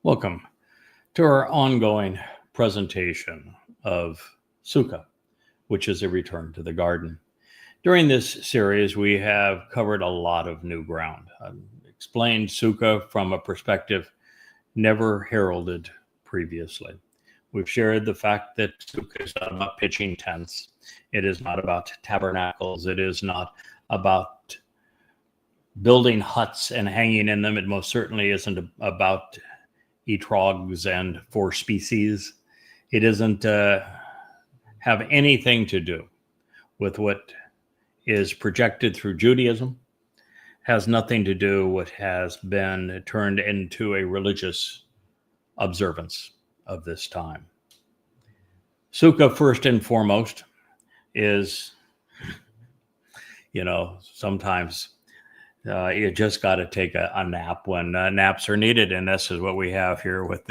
Welcome to our ongoing presentation of Sukah, which is a return to the garden. During this series, we have covered a lot of new ground. I've explained Sukah from a perspective never heralded previously. We've shared the fact that Sukah is not about pitching tents. It is not about tabernacles. It is not about building huts and hanging in them. It most certainly isn't about etrogs and four species. It doesn't have anything to do with what is projected through Judaism, has nothing to do with what has been turned into a religious observance of this time. Sukah, first and foremost, is, sometimes you just got to take a nap when naps are needed, and this is what we have here with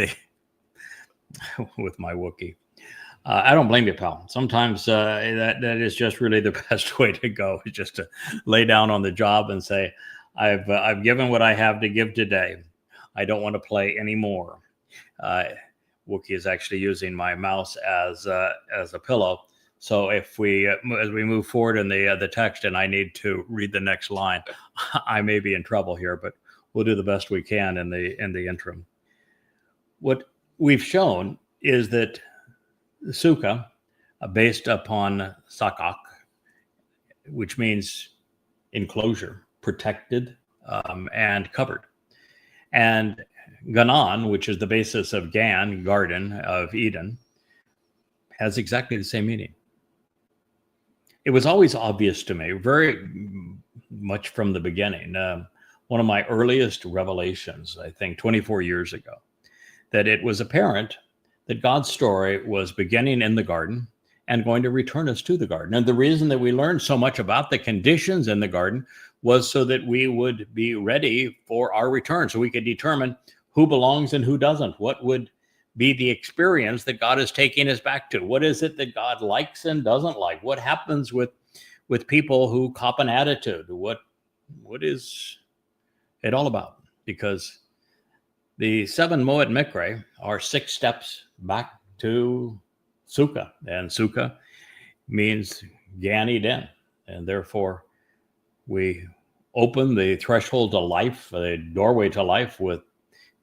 with my Wookiee. I don't blame you, pal. Sometimes that is just really the best way to go, is just to lay down on the job and say, I've given what I have to give today. I don't want to play anymore. Wookiee is actually using my mouse as a pillow. So if as we move forward in the text and I need to read the next line, I may be in trouble here, but we'll do the best we can in the interim. What we've shown is that Sukah, based upon Sukah, which means enclosure, protected, and covered, and Ganan, which is the basis of Gan, Garden of Eden, has exactly the same meaning. It was always obvious to me, very much from the beginning, one of my earliest revelations, I think 24 years ago, that it was apparent that God's story was beginning in the garden and going to return us to the garden. And the reason that we learned so much about the conditions in the garden was so that we would be ready for our return, so we could determine who belongs and who doesn't. What would be the experience that God is taking us back to? What is it that God likes and doesn't like? What happens with people who cop an attitude? What is it all about? Because the 7 Moed Mikre are 6 steps back to Sukah, and Sukah means Gan Eden, and therefore we open the threshold to life, the doorway to life, with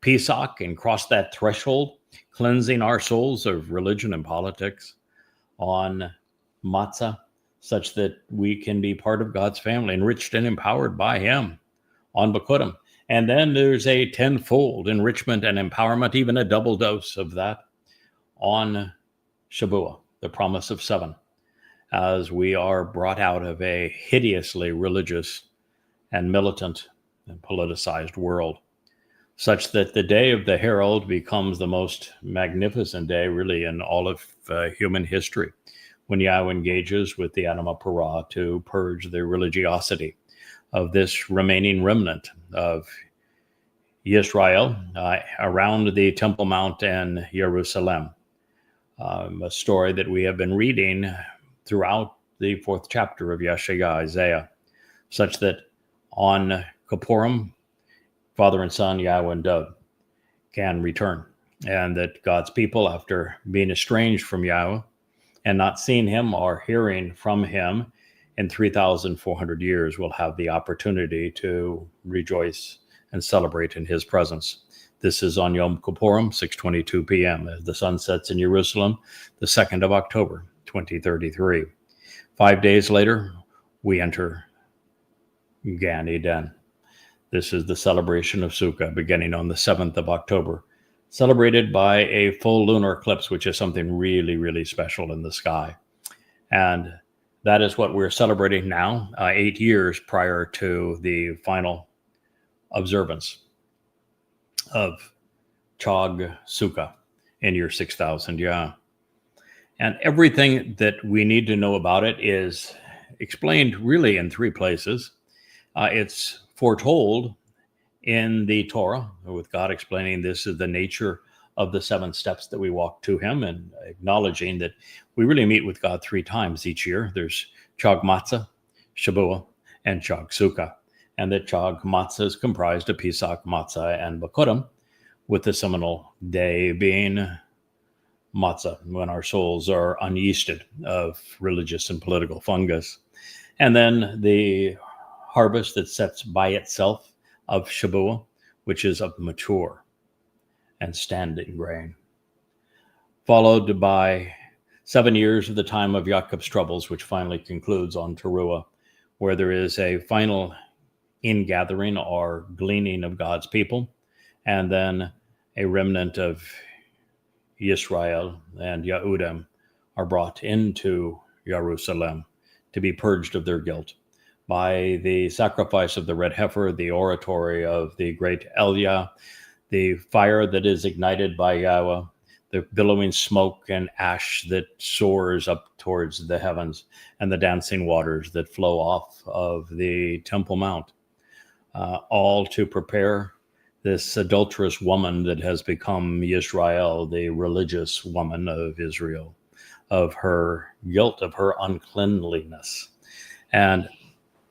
Pesach, and cross that threshold, cleansing our souls of religion and politics, on Matzah, such that we can be part of God's family, enriched and empowered by Him, on Bikurim. And then there's a tenfold enrichment and empowerment, even a double dose of that, on Shabuah, the promise of 7, as we are brought out of a hideously religious and militant and politicized world, such that the day of the herald becomes the most magnificent day really in all of human history, when Yahweh engages with the Anima Parah to purge the religiosity of this remaining remnant of Yisrael around the Temple Mount in Jerusalem. A story that we have been reading throughout the 4th chapter of Yeshaya, Isaiah, such that on Kippurim, Father and Son, Yahweh and Dove, can return, and that God's people, after being estranged from Yahweh and not seeing Him or hearing from Him in 3,400 years, will have the opportunity to rejoice and celebrate in His presence. This is on Yom Kippurim, 6:22 p.m., as the sun sets in Jerusalem, the 2nd of October, 2033. 5 days later, we enter Gan Eden. This is the celebration of Sukah, beginning on the 7th of October, celebrated by a full lunar eclipse, which is something really, really special in the sky. And that is what we're celebrating now, 8 years prior to the final observance of Chag Sukah in year 6000. Yeah. And everything that we need to know about it is explained really in 3 places. It's foretold in the Torah, with God explaining this is the nature of the 7 steps that we walk to Him, and acknowledging that we really meet with God 3 times each year. There's Chag Matzah, Shabuah, and Chag Sukah. And that Chag Matzah is comprised of Pesach, Matzah, and Bikurim, with the seminal day being matzah, when our souls are unyeasted of religious and political fungus. And then the harvest that sets by itself of Shabuah, which is of mature and standing grain, followed by 7 years of the time of Jacob's troubles, which finally concludes on Teruah, where there is a final ingathering or gleaning of God's people, and then a remnant of Yisrael and Yehudim are brought into Jerusalem to be purged of their guilt by the sacrifice of the red heifer, the oratory of the great Elia, the fire that is ignited by Yahweh, the billowing smoke and ash that soars up towards the heavens, and the dancing waters that flow off of the Temple Mount, all to prepare this adulterous woman that has become Yisrael, the religious woman of Israel, of her guilt, of her uncleanliness. And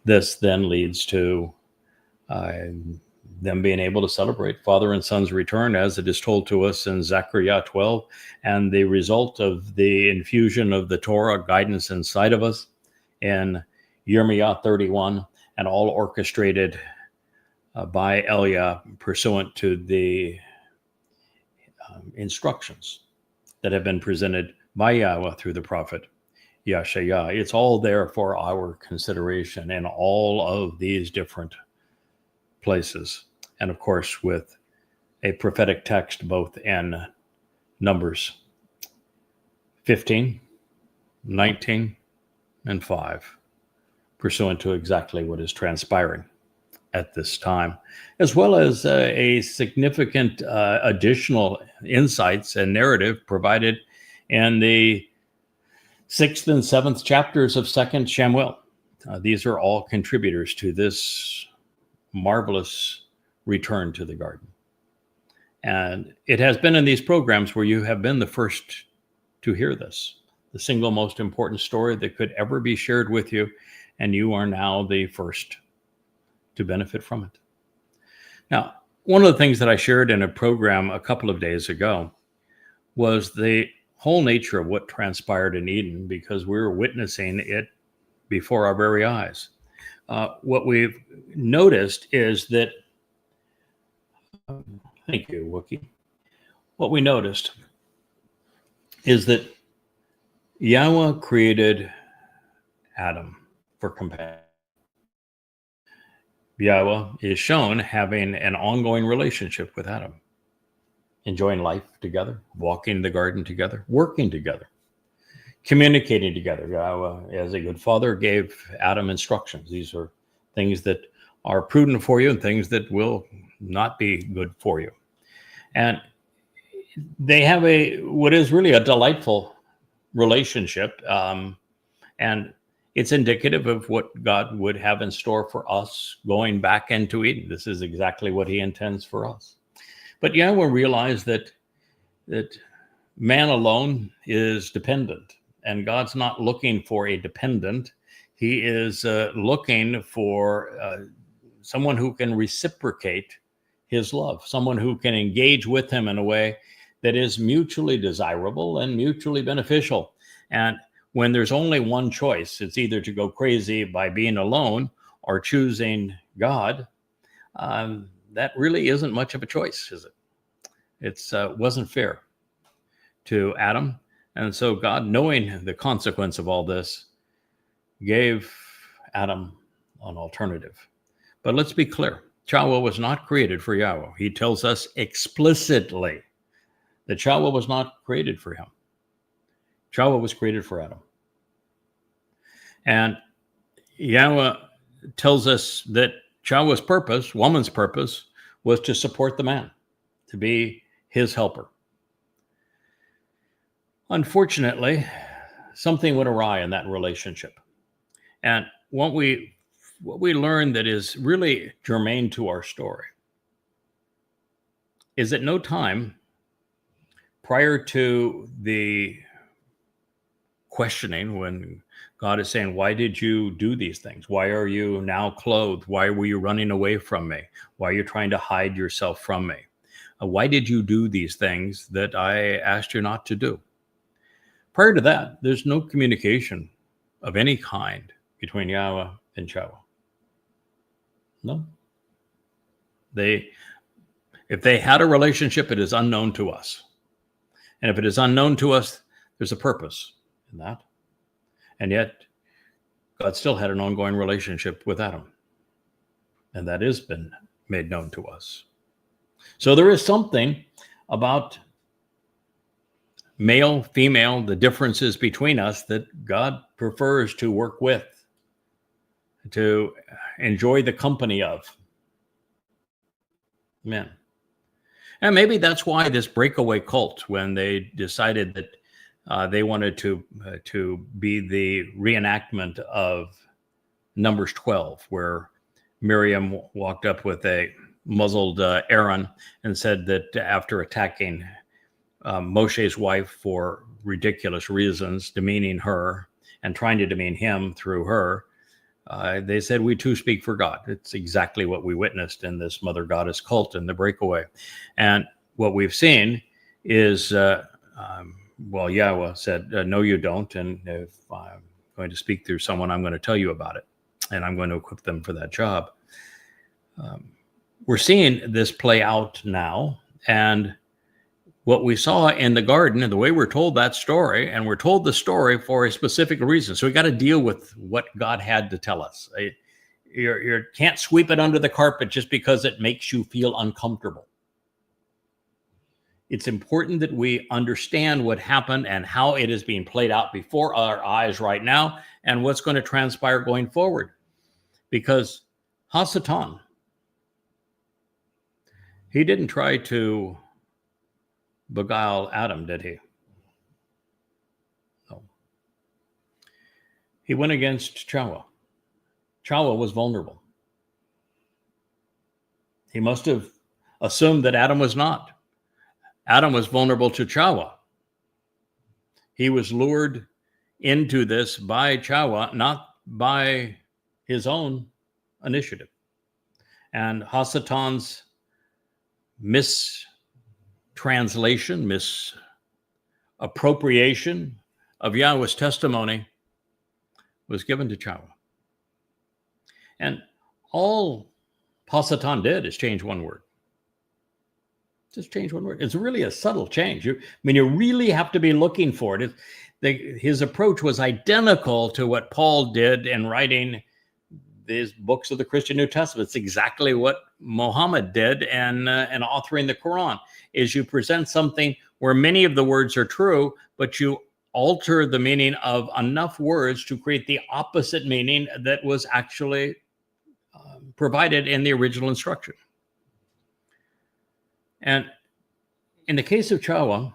this then leads to them being able to celebrate Father and Son's return, as it is told to us in Zechariah 12, and the result of the infusion of the Torah guidance inside of us in Yirmiyah 31, and all orchestrated by Elia pursuant to the instructions that have been presented by Yahweh through the prophet Yashayah. It's all there for our consideration in all of these different places. And of course, with a prophetic text both in Numbers 15, 19, and 5, pursuant to exactly what is transpiring at this time, as well as a significant additional insights and narrative provided in the 6th and 7th chapters of 2nd Samuel. These are all contributors to this marvelous return to the garden. And it has been in these programs where you have been the first to hear this, the single most important story that could ever be shared with you, and you are now the first to benefit from it. Now, one of the things that I shared in a program a couple of days ago was the whole nature of what transpired in Eden, because we were witnessing it before our very eyes. What we've noticed is that, thank you, Wookie. What we noticed is that Yahweh created Adam for companion. Yahweh is shown having an ongoing relationship with Adam, enjoying life together, walking the garden together, working together, communicating together. Yahweh, as a good father, gave Adam instructions. These are things that are prudent for you and things that will not be good for you. And they have what is really a delightful relationship. And it's indicative of what God would have in store for us going back into Eden. This is exactly what he intends for us. But Yahweh realized that man alone is dependent, and God's not looking for a dependent. He is looking for someone who can reciprocate his love, someone who can engage with him in a way that is mutually desirable and mutually beneficial. And when there's only one choice, it's either to go crazy by being alone or choosing God. That really isn't much of a choice, is it? It wasn't fair to Adam. And so God, knowing the consequence of all this, gave Adam an alternative. But let's be clear. Yahweh was not created for Yahweh. He tells us explicitly that Yahweh was not created for him. Yahweh was created for Adam. And Yahweh tells us that Yahweh's purpose, woman's purpose, was to support the man, to be his helper. Unfortunately, something went awry in that relationship. And what we learn that is really germane to our story is at no time prior to the questioning, when God is saying, why did you do these things? Why are you now clothed? Why were you running away from me? Why are you trying to hide yourself from me? Why did you do these things that I asked you not to do? Prior to that, there's no communication of any kind between Yahweh and Chawah. No. If they had a relationship, it is unknown to us. And if it is unknown to us, there's a purpose in that. And yet, God still had an ongoing relationship with Adam. And that has been made known to us. So there is something about male, female, the differences between us that God prefers to work with, to enjoy the company of. Amen. And maybe that's why this breakaway cult, when they decided that they wanted to be the reenactment of Numbers 12, where Miriam walked up with a muzzled Aaron and said that after attacking Moshe's wife for ridiculous reasons, demeaning her and trying to demean him through her, they said, we too speak for God. It's exactly what we witnessed in this mother goddess cult in the breakaway. And what we've seen is, Yahweh said, no, you don't. And if I'm going to speak through someone, I'm going to tell you about it. And I'm going to equip them for that job. We're seeing this play out now. And what we saw in the garden, and the way we're told that story, and we're told the story for a specific reason. So we got to deal with what God had to tell us. You can't sweep it under the carpet just because it makes you feel uncomfortable. It's important that we understand what happened and how it is being played out before our eyes right now and what's going to transpire going forward. Because Hasatan, he didn't try to beguile Adam, did he? No. He went against Chawah. Chawah was vulnerable. He must have assumed that Adam was not. Adam was vulnerable to Chawah. He was lured into this by Chawah, not by his own initiative. And Hasatan's mistranslation, misappropriation of Yahweh's testimony was given to Chawah. And all Hasatan did is change one word. Just change one word. It's really a subtle change. You really have to be looking for it. His approach was identical to what Paul did in writing these books of the Christian New Testament. It's exactly what Muhammad did in authoring the Quran, is you present something where many of the words are true, but you alter the meaning of enough words to create the opposite meaning that was actually provided in the original instruction. And in the case of Chawah,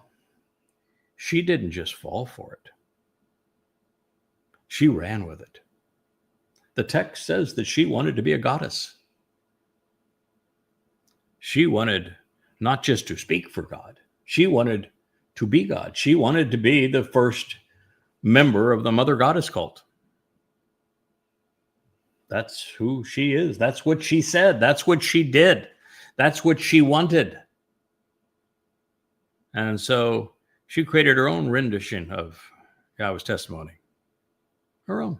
she didn't just fall for it. She ran with it. The text says that she wanted to be a goddess. She wanted not just to speak for God. She wanted to be God. She wanted to be the first member of the mother goddess cult. That's who she is. That's what she said. That's what she did. That's what she wanted. And so she created her own rendition of Yahweh's testimony. Her own.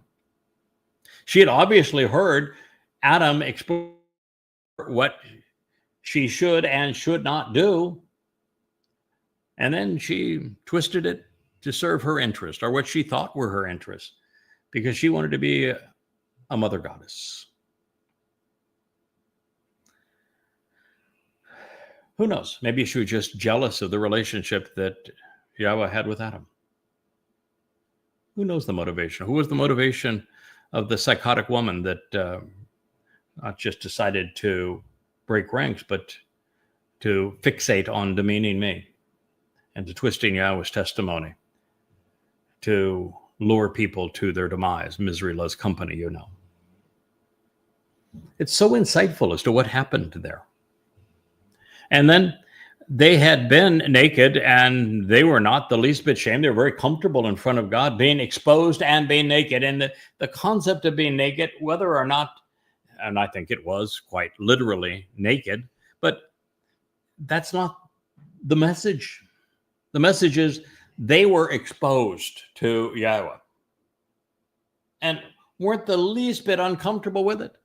She had obviously heard Adam explain what she should and should not do. And then she twisted it to serve her interest, or what she thought were her interests, because she wanted to be a mother goddess. Who knows? Maybe she was just jealous of the relationship that Yahweh had with Adam. Who knows the motivation? Who was the motivation of the psychotic woman that not just decided to break ranks, but to fixate on demeaning me and to twisting Yahweh's testimony to lure people to their demise? Misery loves company, you know. It's so insightful as to what happened there. And then they had been naked, and they were not the least bit shamed. They were very comfortable in front of God, being exposed and being naked. And the concept of being naked, whether or not, and I think it was quite literally naked, but that's not the message. The message is they were exposed to Yahweh and weren't the least bit uncomfortable with it.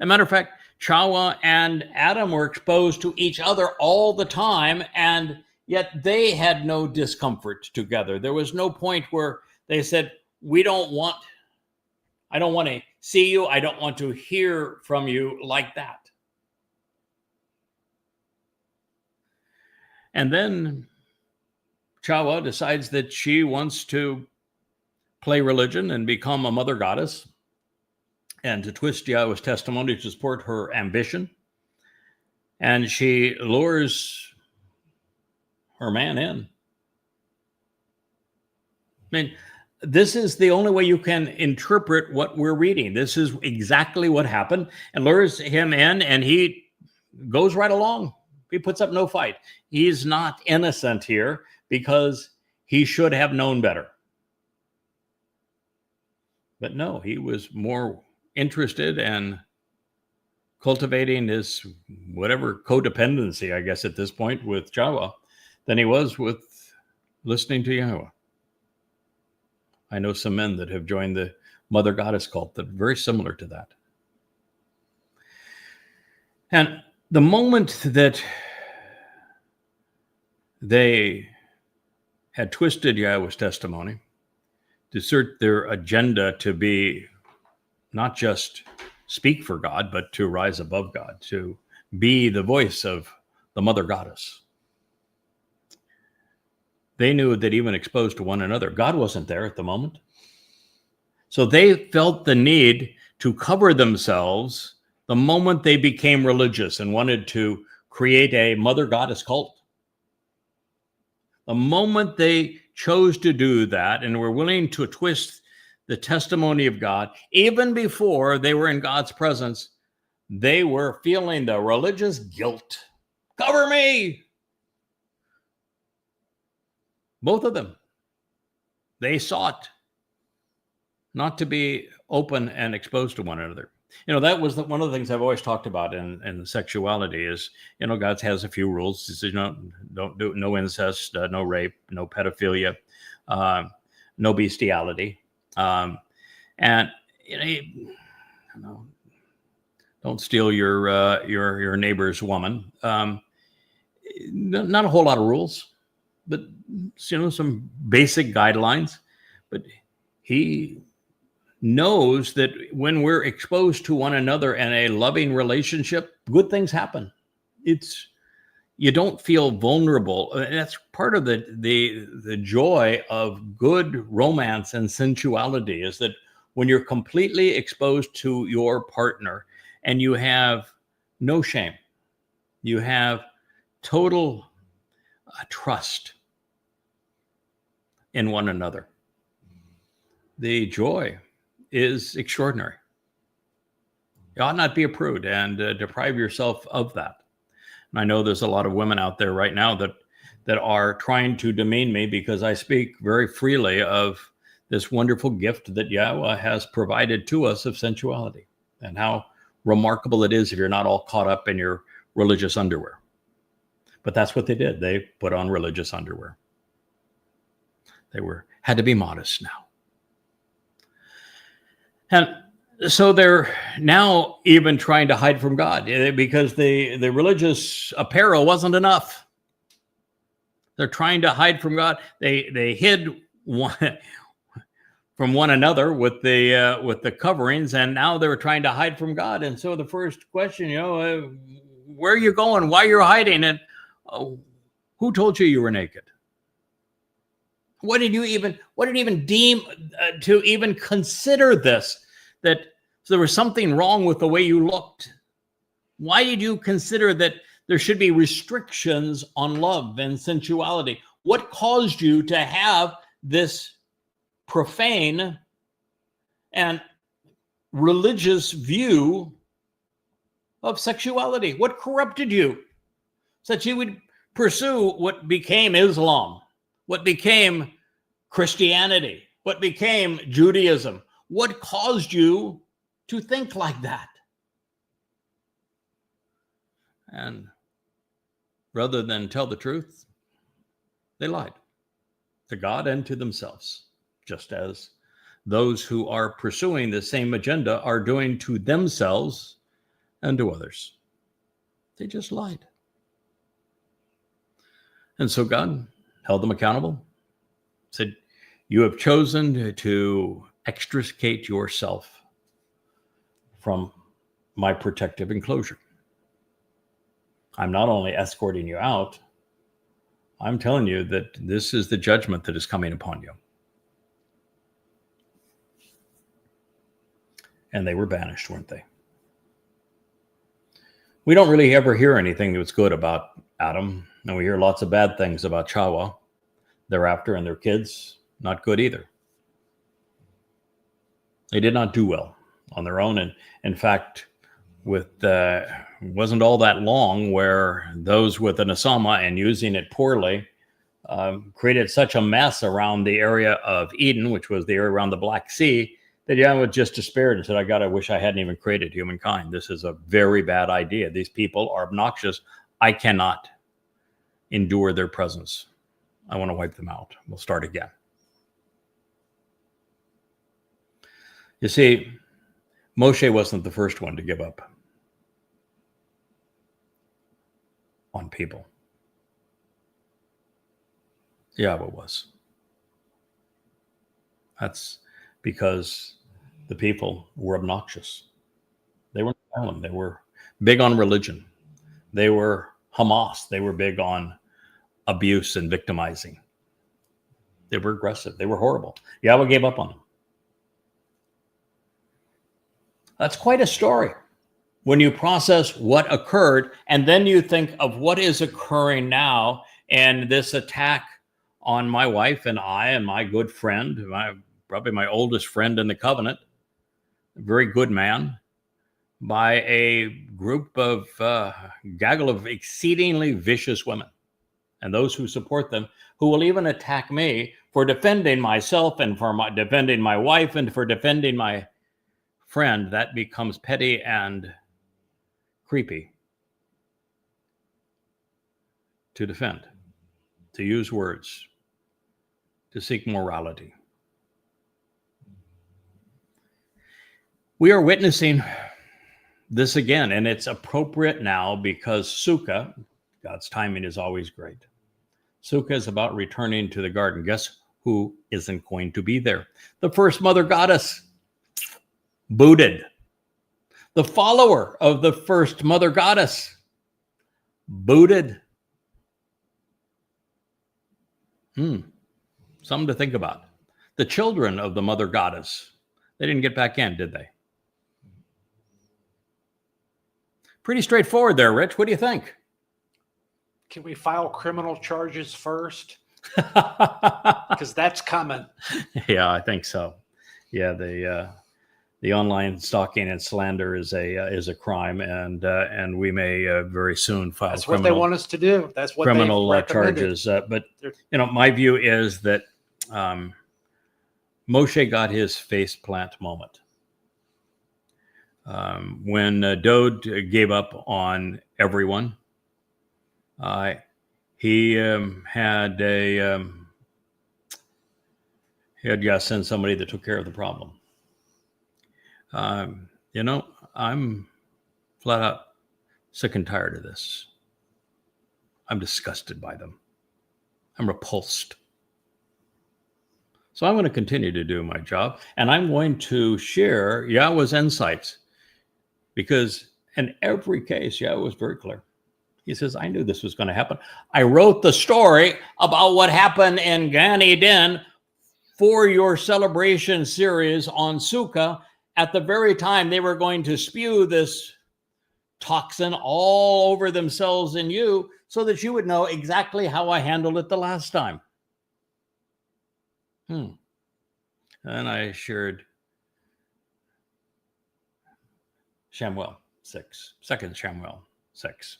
As a matter of fact, Chawa and Adam were exposed to each other all the time, and yet they had no discomfort together. There was no point where they said, I don't want to see you. I don't want to hear from you like that. And then Chawa decides that she wants to play religion and become a mother goddess and to twist Yahweh's testimony to support her ambition. And she lures her man in. I mean, this is the only way you can interpret what we're reading. This is exactly what happened, and lures him in, and he goes right along. He puts up no fight. He's not innocent here because he should have known better. But no, he was more interested in cultivating his whatever codependency, I guess, at this point with Chawa than he was with listening to Yahweh. I know some men that have joined the mother goddess cult that are very similar to that. And the moment that they had twisted Yahweh's testimony to assert their agenda to be not just speak for God, but to rise above God, to be the voice of the mother goddess. They knew that even exposed to one another, God wasn't there at the moment. So they felt the need to cover themselves the moment they became religious and wanted to create a mother goddess cult. The moment they chose to do that and were willing to twist the testimony of God, even before they were in God's presence, they were feeling the religious guilt. Cover me! Both of them. They sought not to be open and exposed to one another. That was one of the things I've always talked about in sexuality is, God has a few rules. He says, don't do no incest, no rape, no pedophilia, no bestiality. And don't steal your neighbor's woman. Not a whole lot of rules, but some basic guidelines. But he knows that when we're exposed to one another in a loving relationship, good things happen. You don't feel vulnerable. That's part of the joy of good romance and sensuality is that when you're completely exposed to your partner and you have no shame, you have total trust in one another. The joy is extraordinary. You ought not be a prude and deprive yourself of that. And I know there's a lot of women out there right now that are trying to demean me because I speak very freely of this wonderful gift that Yahweh has provided to us of sensuality and how remarkable it is if you're not all caught up in your religious underwear. But that's what they did. They put on religious underwear. They had to be modest now. And so they're now even trying to hide from God because the religious apparel wasn't enough. They're trying to hide from God. They hid from one another with the coverings, and now they were trying to hide from God. And so the first question, where are you going? Why are you hiding? And who told you were naked? What did you even deem to even consider this? That there was something wrong with the way you looked? Why did you consider that there should be restrictions on love and sensuality? What caused you to have this profane and religious view of sexuality? What corrupted you such you would pursue what became Islam, what became Christianity, what became Judaism? What caused you to think like that? And rather than tell the truth, they lied to God and to themselves, just as those who are pursuing the same agenda are doing to themselves and to others. They just lied. And so God held them accountable, said, you have chosen to extricate yourself from my protective enclosure. I'm not only escorting you out, I'm telling you that this is the judgment that is coming upon you. And they were banished, weren't they? We don't really ever hear anything that's good about Adam, and we hear lots of bad things about Chawa thereafter, and their kids, not good either. They did not do well on their own, and in fact, wasn't all that long where those with an Asama and using it poorly created such a mess around the area of Eden, which was the area around the Black Sea, that Yahweh just despaired and said, I wish I hadn't even created humankind. This is a very bad idea. These people are obnoxious. I cannot endure their presence. I want to wipe them out. We'll start again. You see, Moshe wasn't the first one to give up on people. Yahweh was. That's because the people were obnoxious. They were violent. They were big on religion. They were Hamas. They were big on abuse and victimizing. They were aggressive. They were horrible. Yahweh gave up on them. That's quite a story when you process what occurred, and then you think of what is occurring now, and this attack on my wife and I and my good friend, probably my oldest friend in the covenant, a very good man, by a group of gaggle of exceedingly vicious women, and those who support them, who will even attack me for defending myself and for defending my wife and for defending my friend. That becomes petty and creepy to defend, to use words, to seek morality. We are witnessing this again, and it's appropriate now because Sukah, God's timing is always great. Sukah is about returning to the garden. Guess who isn't going to be there? The first mother goddess, booted. The follower of the first mother goddess, booted. Something to think about. The children of the mother goddess, they didn't get back in, did they? Pretty straightforward there, Rich. What do you think? Can we file criminal charges first? Because that's coming. Yeah, I think so. Yeah, the online stalking and slander is a crime, and we may very soon file. That's what they want us to do. That's what criminal charges. But my view is that Moshe got his face plant moment when Dode gave up on everyone. He had to send somebody that took care of the problem. I'm flat out sick and tired of this. I'm disgusted by them. I'm repulsed. So I'm going to continue to do my job, and I'm going to share Yahweh's insights, because in every case, Yahweh was very clear. He says, I knew this was going to happen. I wrote the story about what happened in Gan Eden for your celebration series on Sukah at the very time they were going to spew this toxin all over themselves and you, so that you would know exactly how I handled it the last time. And I shared Shamuel 6, 2 Shamuel 6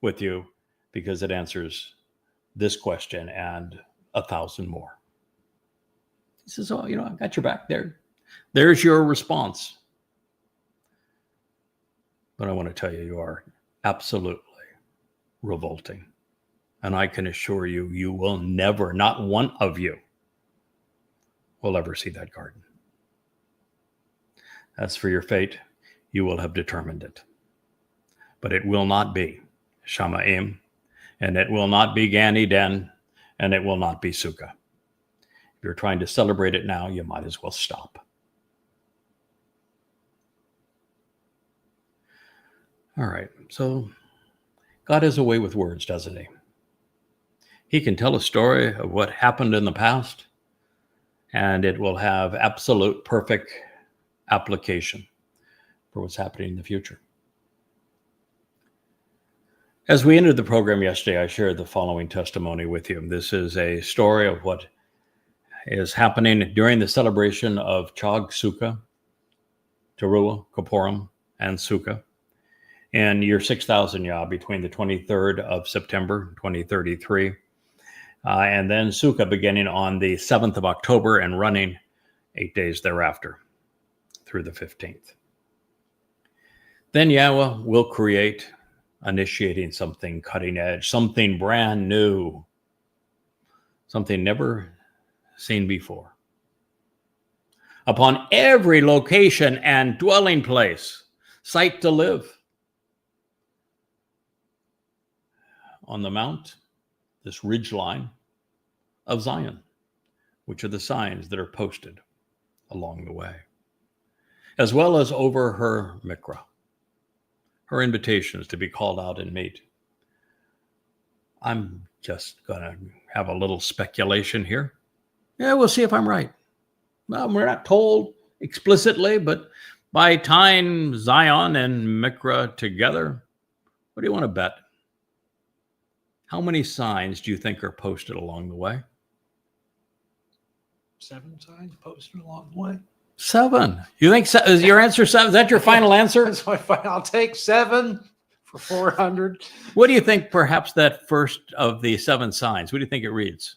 with you, because it answers this question and 1,000 more. He says, I got your back there. There's your response. But I want to tell you, you are absolutely revolting. And I can assure you, you will never, not one of you, will ever see that garden. As for your fate, you will have determined it. But it will not be Shamaim, and it will not be Gan Eden, and it will not be Sukah. If you're trying to celebrate it now, you might as well stop. All right, so God has a way with words, doesn't he? He can tell a story of what happened in the past, and it will have absolute perfect application for what's happening in the future. As we ended the program yesterday, I shared the following testimony with you. This is a story of what is happening during the celebration of Chag Sukah, Teruah, Kippurim, and Sukah in year 6000 Yah, between the 23rd of September, 2033, and then Sukah beginning on the 7th of October and running 8 days thereafter through the 15th. Then Yahweh will create, initiating something cutting edge, something brand new, something never seen before. Upon every location and dwelling place, site to live. On the mount, this ridge line of Zion, which are the signs that are posted along the way, as well as over her mikra, her invitations to be called out and meet. I'm just going to have a little speculation here. Yeah, we'll see if I'm right. Well, we're not told explicitly, but by tying Zion and mikra together, what do you want to bet? How many signs do you think are posted along the way? 7 signs posted along the way. 7. You think is your answer 7? Is that your final answer? That's my final. I'll take 7 for 400. What do you think perhaps that first of the 7 signs, what do you think it reads?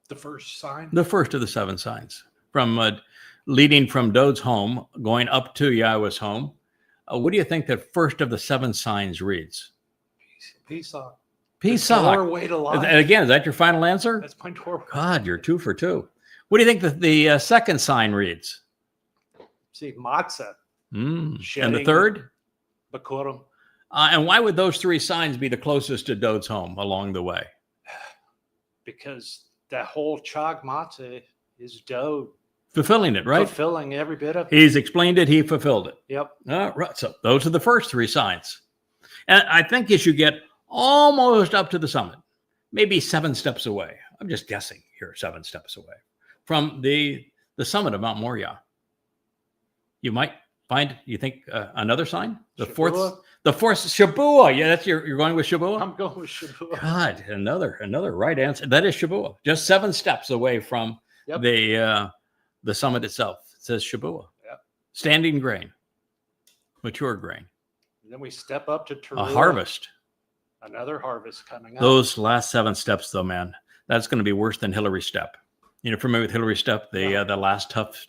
The first sign? The first of the 7 signs. From leading from Dod's home, going up to Yahweh's home. What do you think the first of the 7 signs reads? Pesach. Pesach. Doorway to life. And again, is that your final answer? That's my doorway. God, you're 2 for 2. What do you think the second sign reads? See, matzah. And the third? Bakurim. And why would those 3 signs be the closest to Dod's home along the way? Because that whole chag matzah is Dod. Fulfilling it, right? Fulfilling every bit of it. He's explained it. He fulfilled it. Yep. Right. So those are the first 3 signs. And I think as you get almost up to the summit, maybe 7 steps away, I'm just guessing here, 7 steps away from the summit of Mount Moriah, you might find, you think, another sign? The Shabuah? fourth Shabuah. Yeah, that's you're going with Shabuah? I'm going with Shabuah. God, another right answer. That is Shabuah. Just 7 steps away from the summit itself. It says Shabuah. Yep. Standing grain, mature grain. And then we step up to Teruah. A harvest. Another harvest coming up. Those last 7 steps, though, man, that's going to be worse than Hillary Step. You know, familiar with Hillary Step, the last tough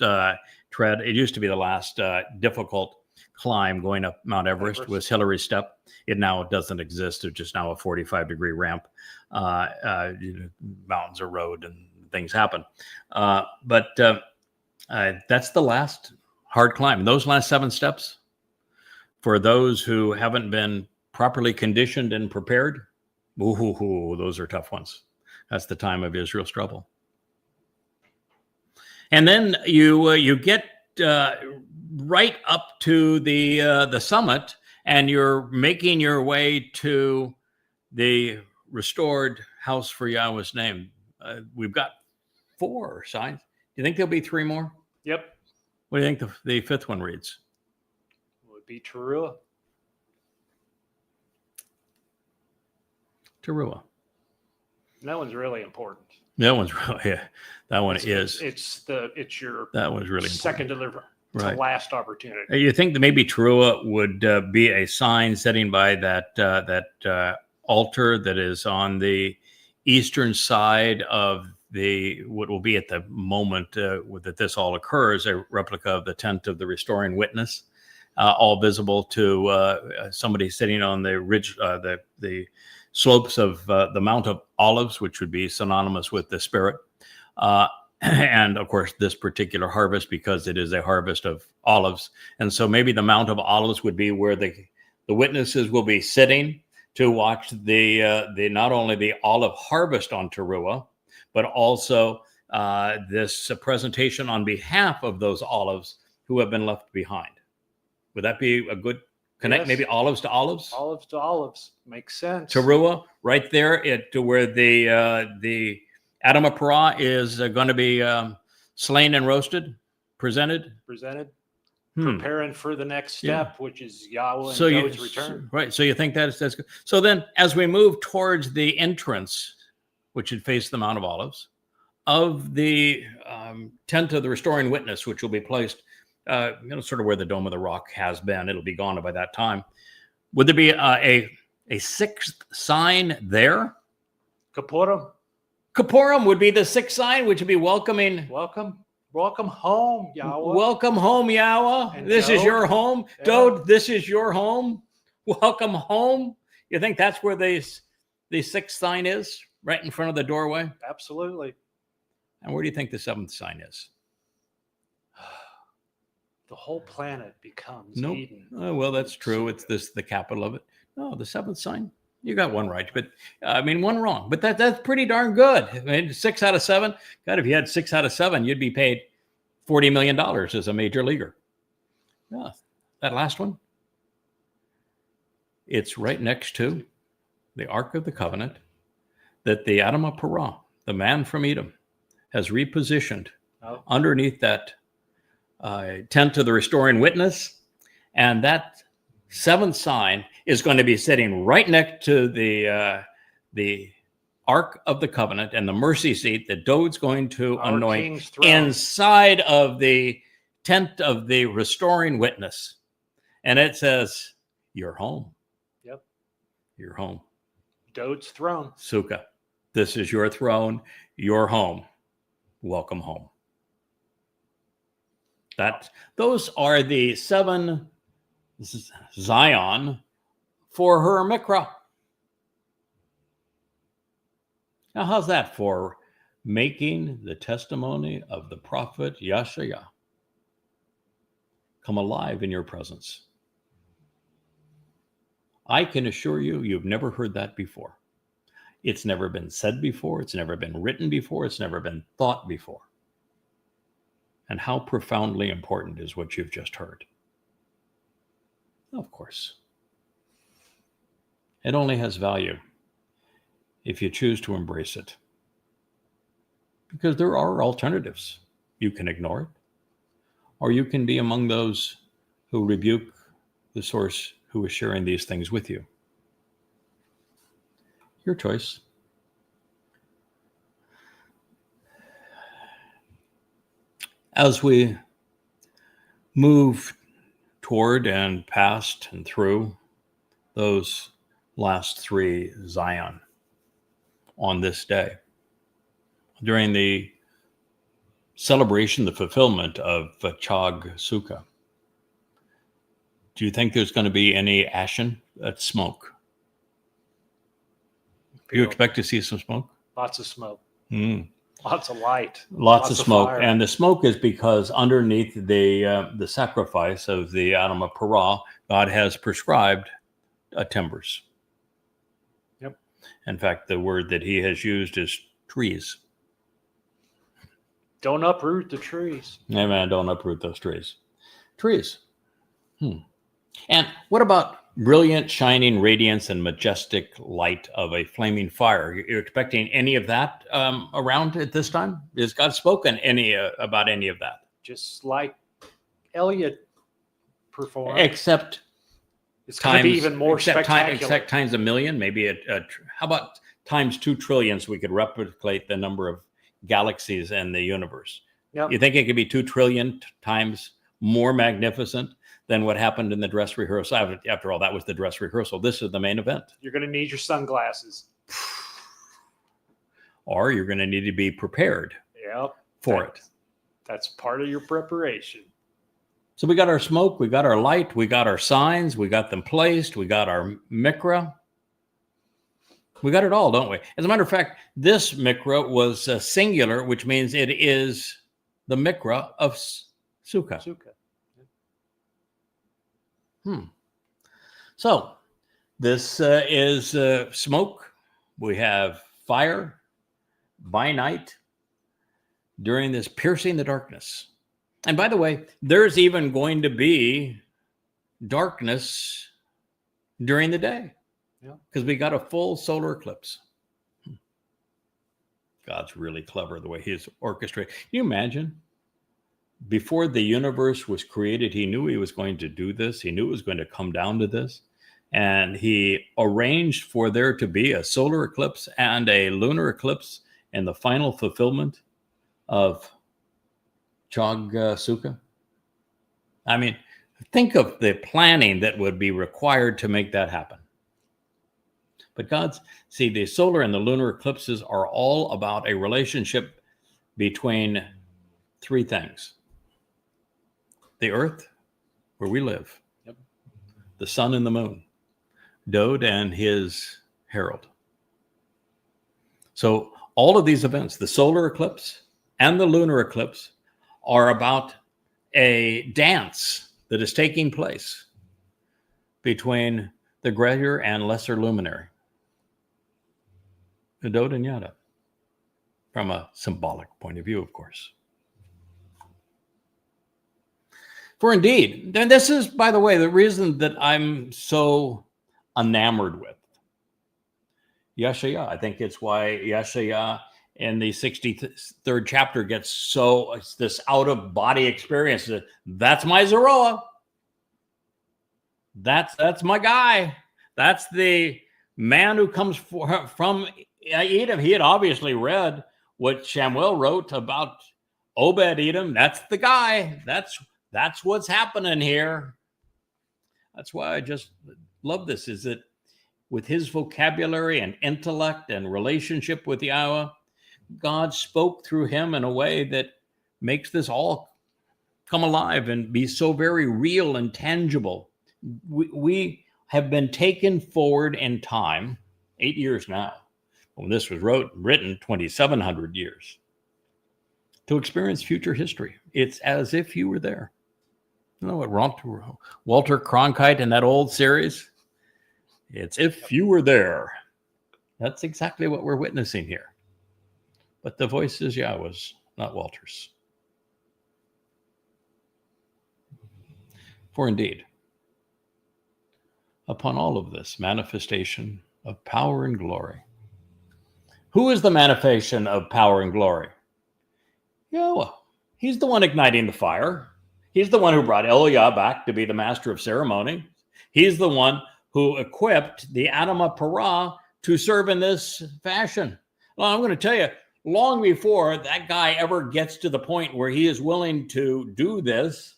tread. It used to be the last difficult climb going up Mount Everest was Hillary Step. It now doesn't exist. It's just now a 45-degree ramp. Mountains are road and things happen. But that's the last hard climb. Those last 7 steps, for those who haven't been properly conditioned and prepared, those are tough ones. That's the time of Israel's trouble. And then you get right up to the summit, and you're making your way to the restored house for Yahweh's name. We've got 4 signs. Do you think there'll be 3 more? Yep. What do you think the 5th one reads? Would be Teruah. Teruah. That one's really important. That one's really, yeah. That one is. It's your that one's really second important. delivery, the last opportunity. You think that maybe Teruah would be a sign setting by that altar that is on the eastern side of what will be at the moment that this all occurs, a replica of the tent of the restoring witness, all visible to somebody sitting on the ridge, the slopes of the Mount of Olives, which would be synonymous with the Spirit. And of course, this particular harvest, because it is a harvest of olives. And so maybe the Mount of Olives would be where the witnesses will be sitting to watch the not only the olive harvest on Teruah, but also this presentation on behalf of those olives who have been left behind. Would that be a good connect? Yes. Maybe olives to olives? Olives to olives. Makes sense. Teruah, right there to where the Adamah Parah is going to be slain and roasted, presented. Preparing for the next step, which is Yahweh and So God's return. Right. So you think that's good. So then as we move towards the entrance, which would face the Mount of Olives, of the tent of the restoring witness, which will be placed, sort of where the Dome of the Rock has been. It'll be gone by that time. Would there be a sixth sign there? Kapurim would be the sixth sign, which would be welcoming. Welcome home, Yahweh. Welcome home, Yahweh. And this is your home. Yeah. Dode, this is your home. Welcome home. You think that's where the sixth sign is? Right in front of the doorway? Absolutely. And where do you think the seventh sign is? The whole planet becomes Nope. Eden. Oh, well, that's true. It's the capital of it. No, the seventh sign. You got one right, but one wrong. But that's pretty darn good. I mean, 6 out of 7. God, if you had 6 out of 7, you'd be paid $40 million as a major leaguer. Yeah, that last one. It's right next to the Ark of the Covenant that the Adamah Parah, the man from Edom, has repositioned underneath that tent of the restoring witness, and that seventh sign is going to be sitting right next to the Ark of the Covenant and the mercy seat that Dode's going to anoint inside of the tent of the restoring witness. And it says, "You're home." Yep. You're home. Dode's throne. Sukah. This is your throne, your home. Welcome home. Those are the 7 Zion for her Mikra. Now, how's that for making the testimony of the prophet Yashaya come alive in your presence? I can assure you, you've never heard that before. It's never been said before. It's never been written before. It's never been thought before. And how profoundly important is what you've just heard? Of course. It only has value if you choose to embrace it. Because there are alternatives. You can ignore it, or you can be among those who rebuke the source who is sharing these things with you. Your choice. As we move toward and past and through those last 3 Zion on this day, during the celebration, the fulfillment of Chag Sukah, do you think there's going to be any ashen smoke? You expect to see some smoke? Lots of smoke. Mm. Lots of light. Lots of smoke. Fire. And the smoke is because underneath the sacrifice of the Adamah Parah, God has prescribed timbers. Yep. In fact, the word that he has used is trees. Don't uproot the trees. Amen. Don't uproot those trees. Trees. And what about brilliant, shining radiance and majestic light of a flaming fire? You're expecting any of that around at this time? Has God spoken about any of that? Just like Elliot performed. Except it's going to be even more spectacular. Except times a million, maybe how about times 2 trillion, so we could replicate the number of galaxies in the universe. Yep. You think it could be 2 trillion times more magnificent than what happened in the dress rehearsal? After all, that was the dress rehearsal. This is the main event. You're going to need your sunglasses. Or you're going to need to be prepared for it. That's part of your preparation. So we got our smoke, we got our light, we got our signs, we got them placed, we got our mikra. We got it all, don't we? As a matter of fact, this mikra was singular, which means it is the mikra of Sukah. Sukah. So this is smoke. We have fire by night during this piercing the darkness. And by the way, there's even going to be darkness during the day because we got a full solar eclipse. God's really clever the way he's orchestrated. Can you imagine? Before the universe was created, he knew he was going to do this. He knew it was going to come down to this. And he arranged for there to be a solar eclipse and a lunar eclipse in the final fulfillment of Chag Sukah. I mean, think of the planning that would be required to make that happen. But see, the solar and the lunar eclipses are all about a relationship between three things. The earth, where we live, the sun and the moon, Dode and his herald. So all of these events, the solar eclipse and the lunar eclipse, are about a dance that is taking place between the greater and lesser luminary, the Dode and Yada, from a symbolic point of view, of course. For indeed, and this is, by the way, the reason that I'm so enamored with Yeshaya. I think it's why Yeshaya in the 63rd chapter gets it's this out-of-body experience. That's my Zeroah. That's my guy. That's the man who comes from Edom. He had obviously read what Shamuel wrote about Obed-Edom. That's the guy. That's what's happening here. That's why I just love this, is that with his vocabulary and intellect and relationship with Yahweh, God spoke through him in a way that makes this all come alive and be so very real and tangible. We have been taken forward in time, 8 years now. When this was written 2,700 years, to experience future history. It's as if you were there. You know what Walter Cronkite in that old series? It's if you were there. That's exactly what we're witnessing here. But the voice is Yahweh's, not Walter's. For indeed, upon all of this manifestation of power and glory. Who is the manifestation of power and glory? Yahweh. He's the one igniting the fire. He's the one who brought Eliah back to be the master of ceremony. He's the one who equipped the Adamah Parah to serve in this fashion. Well, I'm going to tell you, long before that guy ever gets to the point where he is willing to do this,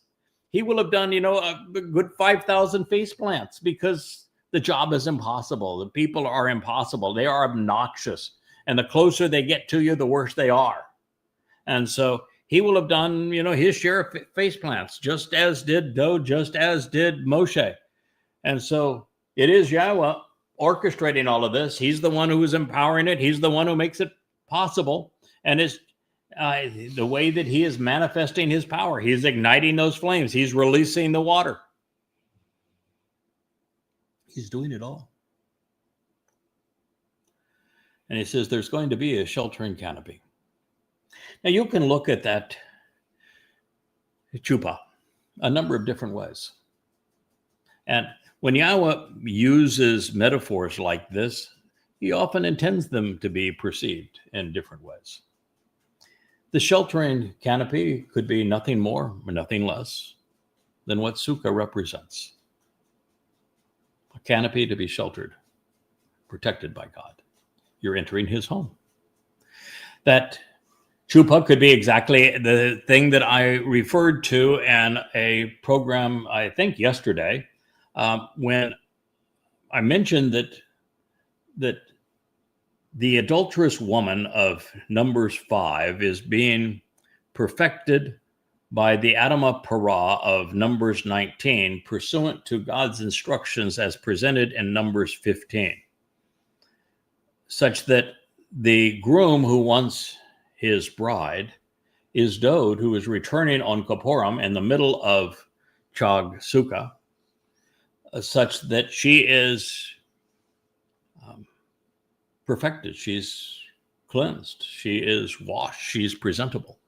he will have done, a good 5,000 face plants, because the job is impossible. The people are impossible. They are obnoxious. And the closer they get to you, the worse they are. And so he will have done, his share of face plants, just as did Dode, just as did Moshe. And so it is Yahweh orchestrating all of this. He's the one who is empowering it. He's the one who makes it possible. And it's the way that he is manifesting his power. He's igniting those flames. He's releasing the water. He's doing it all. And he says there's going to be a sheltering canopy. Now, you can look at that chuppah a number of different ways. And when Yahweh uses metaphors like this, he often intends them to be perceived in different ways. The sheltering canopy could be nothing more or nothing less than what Sukah represents. A canopy to be sheltered, protected by God. You're entering his home. That chuppah could be exactly the thing that I referred to in a program, I think yesterday, when I mentioned that the adulterous woman of Numbers 5 is being perfected by the Adamah Parah of Numbers 19, pursuant to God's instructions as presented in Numbers 15. such that the groom who wants his bride is Dode, who is returning on Kippurim in the middle of Chag Sukah, such that she is perfected. She's cleansed. She is washed. She's presentable.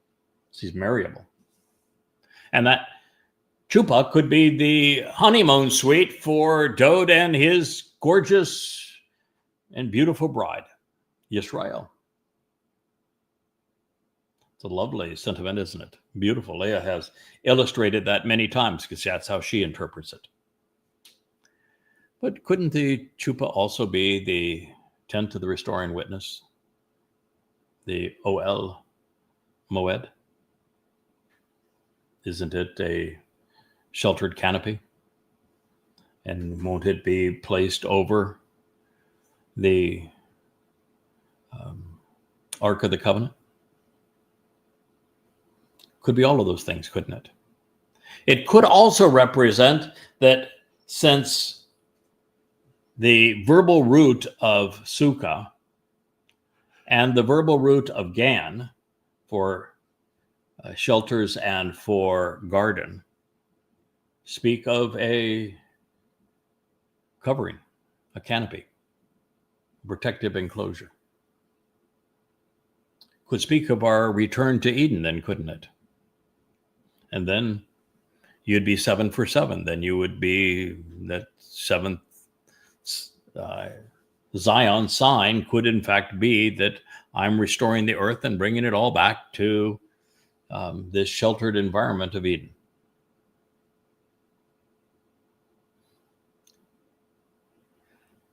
She's marriable. And that chuppah could be the honeymoon suite for Dode and his gorgeous and beautiful bride, Yisrael. It's a lovely sentiment, isn't it? Beautiful. Leah has illustrated that many times because that's how she interprets it. But couldn't the chuppah also be the tent of the restoring witness? The Oel Moed? Isn't it a sheltered canopy? And won't it be placed over the Ark of the Covenant? Could be all of those things, couldn't it? It could also represent that since the verbal root of Sukah and the verbal root of Gan for shelters and for garden speak of a covering, a canopy, protective enclosure. Could speak of our return to Eden then, couldn't it? And then you'd be 7 for 7. Then you would be that seventh Zion sign could in fact be that I'm restoring the earth and bringing it all back to this sheltered environment of Eden.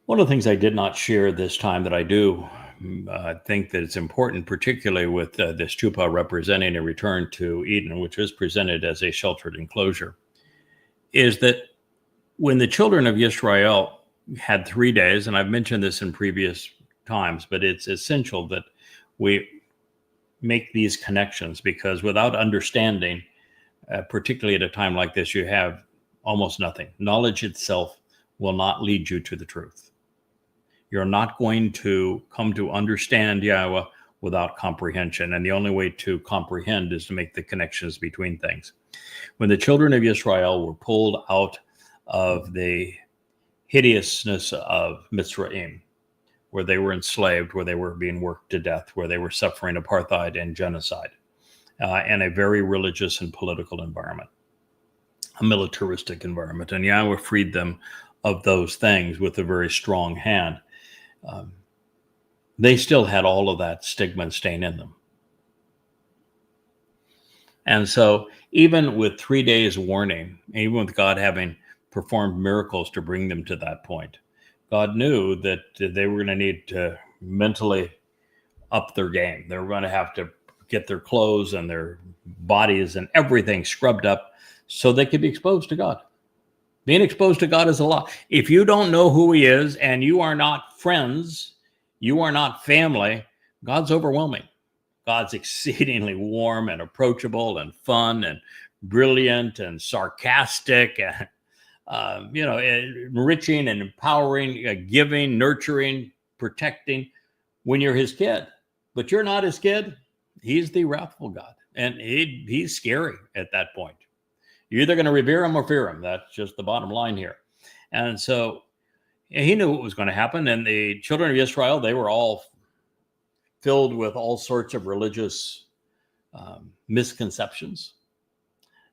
One of the things I did not share this time that I do think that it's important, particularly with this chuppah representing a return to Eden, which is presented as a sheltered enclosure, is that when the children of Israel had 3 days, and I've mentioned this in previous times, but it's essential that we make these connections, because without understanding, particularly at a time like this, you have almost nothing. Knowledge itself will not lead you to the truth. You're not going to come to understand Yahweh without comprehension. And the only way to comprehend is to make the connections between things. When the children of Israel were pulled out of the hideousness of Mitzrayim, where they were enslaved, where they were being worked to death, where they were suffering apartheid and genocide, in a very religious and political environment, a militaristic environment. And Yahweh freed them of those things with a very strong hand. They still had all of that stigma and stain in them. And so even with 3 days warning, even with God having performed miracles to bring them to that point, God knew that they were going to need to mentally up their game. They were going to have to get their clothes and their bodies and everything scrubbed up so they could be exposed to God. Being exposed to God is a lot. If you don't know who he is and you are not friends, you are not family, God's overwhelming. God's exceedingly warm and approachable and fun and brilliant and sarcastic and, enriching and empowering, giving, nurturing, protecting when you're his kid. But you're not his kid. He's the wrathful God. And he's scary at that point. You're either going to revere him or fear him. That's just the bottom line here. And so he knew what was going to happen. And the children of Israel, they were all filled with all sorts of religious misconceptions.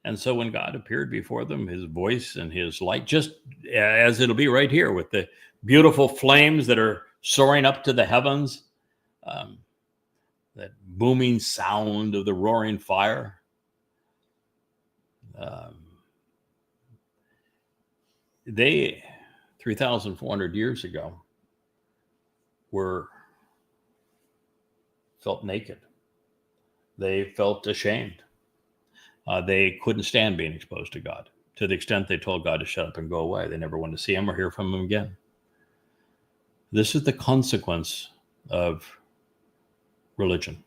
And so when God appeared before them, his voice and his light, just as it'll be right here with the beautiful flames that are soaring up to the heavens, that booming sound of the roaring fire. They, 3,400 years ago, felt naked. They felt ashamed. They couldn't stand being exposed to God, to the extent they told God to shut up and go away. They never wanted to see him or hear from him again. This is the consequence of religion.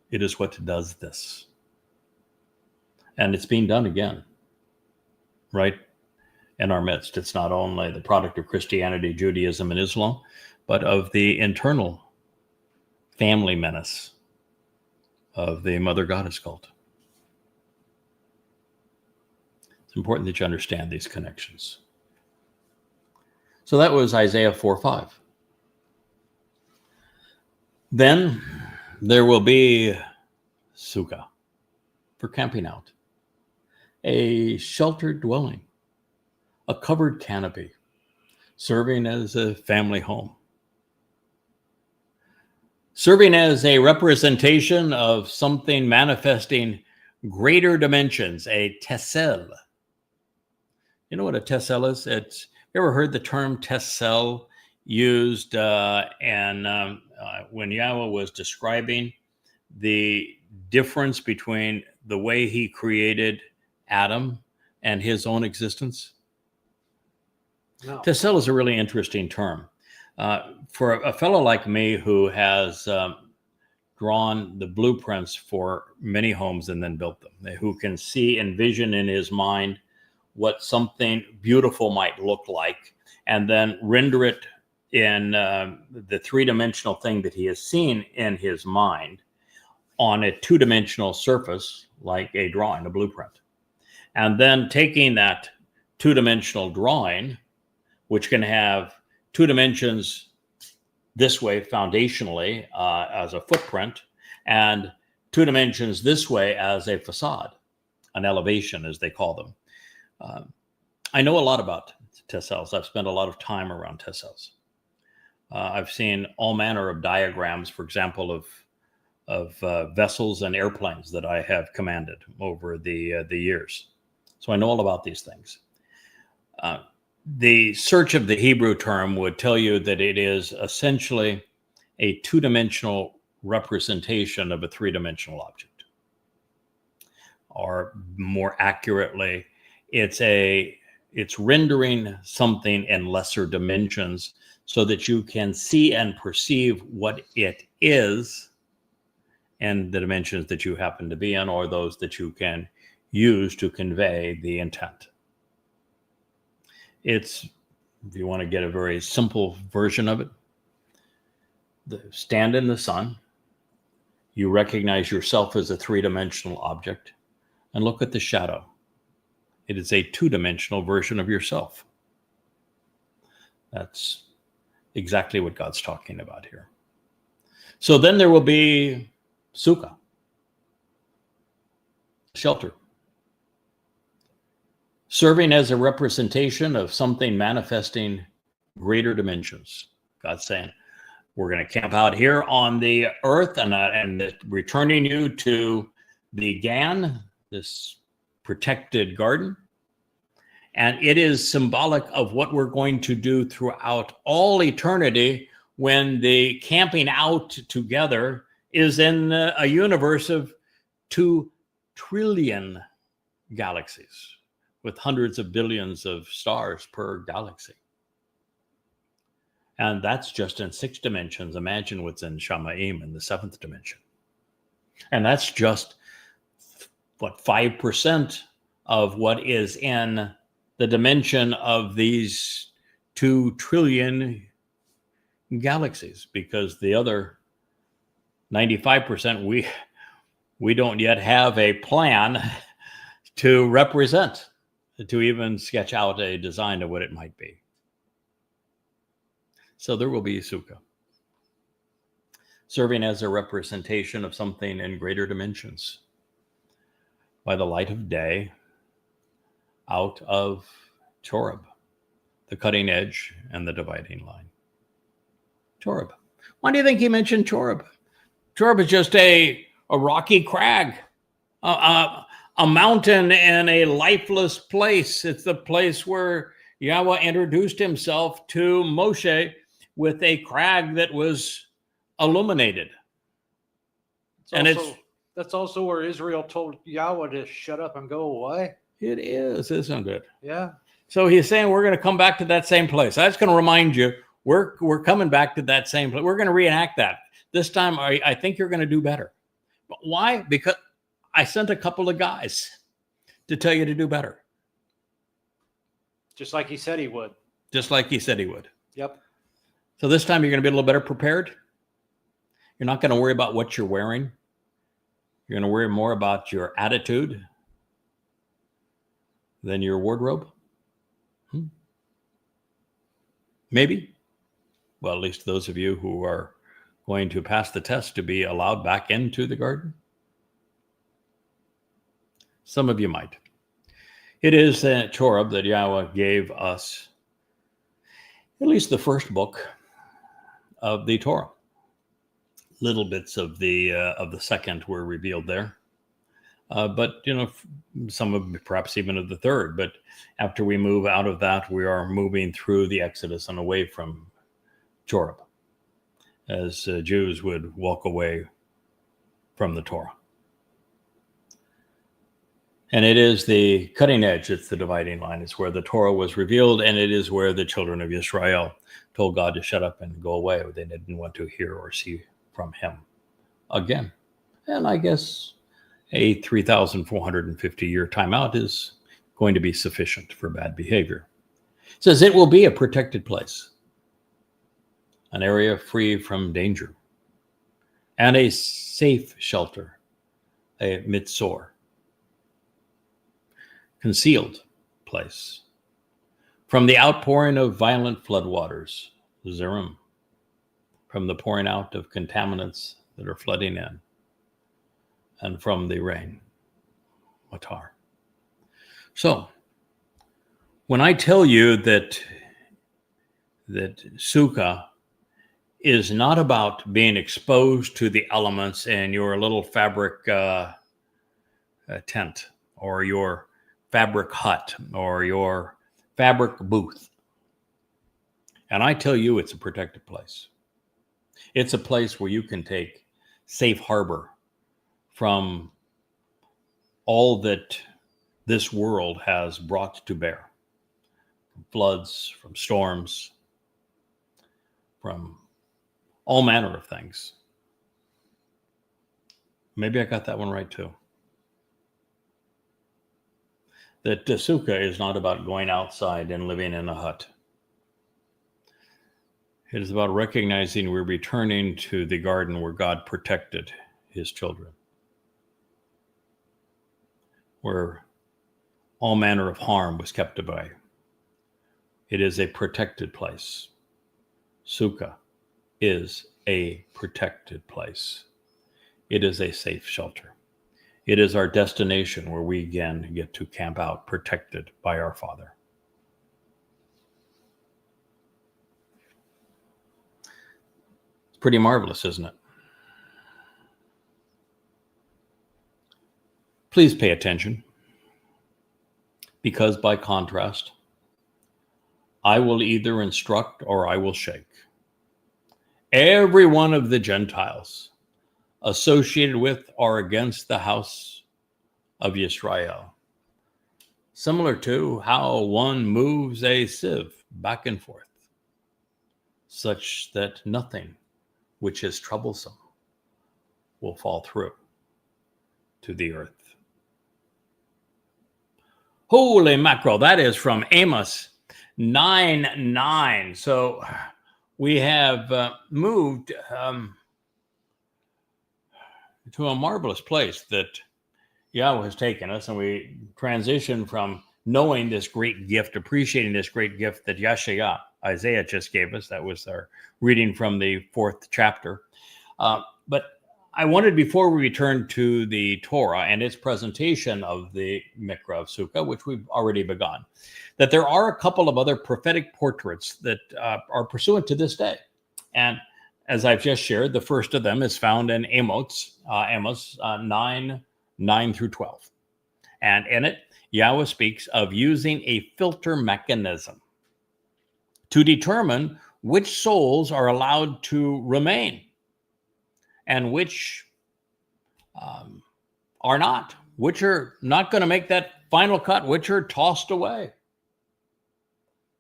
It is what does this. And it's being done again, right in our midst. It's not only the product of Christianity, Judaism, and Islam, but of the internal family menace of the mother goddess cult. It's important that you understand these connections. So that was Isaiah 4:5. Then there will be Sukah for camping out, a sheltered dwelling, a covered canopy, serving as a family home, serving as a representation of something manifesting greater dimensions, a tessel. You know what a tessel is? You ever heard the term tessel used when Yahweh was describing the difference between the way he created Adam and his own existence? No. Tessel is a really interesting term. For a fellow like me who has drawn the blueprints for many homes and then built them, who can see and vision in his mind what something beautiful might look like, and then render it in the three-dimensional thing that he has seen in his mind on a two-dimensional surface, like a drawing, a blueprint. And then taking that two-dimensional drawing, which can have two dimensions this way foundationally as a footprint, and two dimensions this way as a facade, an elevation, as they call them. I know a lot about tessels. I've spent a lot of time around tessels. I've seen all manner of diagrams, for example, of vessels and airplanes that I have commanded over the years. So I know all about these things. The search of the Hebrew term would tell you that it is essentially a two-dimensional representation of a three-dimensional object. Or more accurately, it's rendering something in lesser dimensions so that you can see and perceive what it is and the dimensions that you happen to be in, or those that you can use to convey the intent. It's, if you want to get a very simple version of it, stand in the sun, you recognize yourself as a three-dimensional object, and look at the shadow. It is a two-dimensional version of yourself. That's exactly what God's talking about here. So then there will be Sukah, shelter, serving as a representation of something manifesting greater dimensions. God's saying, we're going to camp out here on the earth and returning you to the Gan, this protected garden. And it is symbolic of what we're going to do throughout all eternity when the camping out together is in a universe of 2 trillion galaxies with hundreds of billions of stars per galaxy. And that's just in 6 dimensions. Imagine what's in Shamaim in the 7th dimension. And that's just, 5% of what is in the dimension of these 2 trillion galaxies, because the other 95% we don't yet have a plan to represent, to even sketch out a design of what it might be. So there will be Sukah, serving as a representation of something in greater dimensions by the light of day out of Torab, the cutting edge and the dividing line. Torab. Why do you think he mentioned Torab? Torab is just a rocky crag, a mountain in a lifeless place. It's the place where Yahweh introduced himself to Moshe with a crag that was illuminated. That's also where Israel told Yahweh to shut up and go away. It is, isn't it? Yeah. So he's saying we're going to come back to that same place. That's going to remind you, we're coming back to that same place. We're going to reenact that. This time, I think you're going to do better. But why? Because I sent a couple of guys to tell you to do better. Just like he said he would. Just like he said he would. Yep. So this time you're going to be a little better prepared. You're not going to worry about what you're wearing. You're going to worry more about your attitude than your wardrobe. Maybe. Well, at least those of you who are going to pass the test to be allowed back into the garden. Some of you might. It is the Torah that Yahweh gave us, at least the first book of the Torah. Little bits of the second were revealed there, but some of perhaps even of the third. But after we move out of that, we are moving through the Exodus and away from Torah, as Jews would walk away from the Torah. And it is the cutting edge, it's the dividing line. It's where the Torah was revealed, and it is where the children of Israel told God to shut up and go away. They didn't want to hear or see from him again. And I guess a 3,450-year timeout is going to be sufficient for bad behavior. It says it will be a protected place, an area free from danger, and a safe shelter, a mitzor, concealed place, from the outpouring of violent floodwaters, Zerim, from the pouring out of contaminants that are flooding in, and from the rain, Matar. So, when I tell you that Sukah is not about being exposed to the elements in your little fabric tent, or your fabric hut, or your fabric booth, and I tell you it's a protected place. It's a place where you can take safe harbor from all that this world has brought to bear. From floods, from storms, from all manner of things. Maybe I got that one right too. That Sukah is not about going outside and living in a hut. It is about recognizing we're returning to the garden where God protected his children, where all manner of harm was kept away. It is a protected place. Sukah is a protected place. It is a safe shelter. It is our destination where we again get to camp out, protected by our Father. It's pretty marvelous, isn't it? Please pay attention, because by contrast, I will either instruct or I will shake every one of the Gentiles associated with or against the house of Israel, similar to how one moves a sieve back and forth, such that nothing which is troublesome will fall through to the earth. Holy mackerel, that is from Amos 9:9. So we have moved to a marvelous place that Yahweh has taken us, and we transition from knowing this great gift, appreciating this great gift that Yeshaya, Isaiah, just gave us. That was our reading from the 4th chapter. But I wanted, before we return to the Torah and its presentation of the Mikra of Sukah, which we've already begun, that there are a couple of other prophetic portraits that are pursuant to this day. And as I've just shared, the first of them is found in Amos 9 through 12. And in it, Yahweh speaks of using a filter mechanism to determine which souls are allowed to remain and which are not, which are not going to make that final cut, which are tossed away.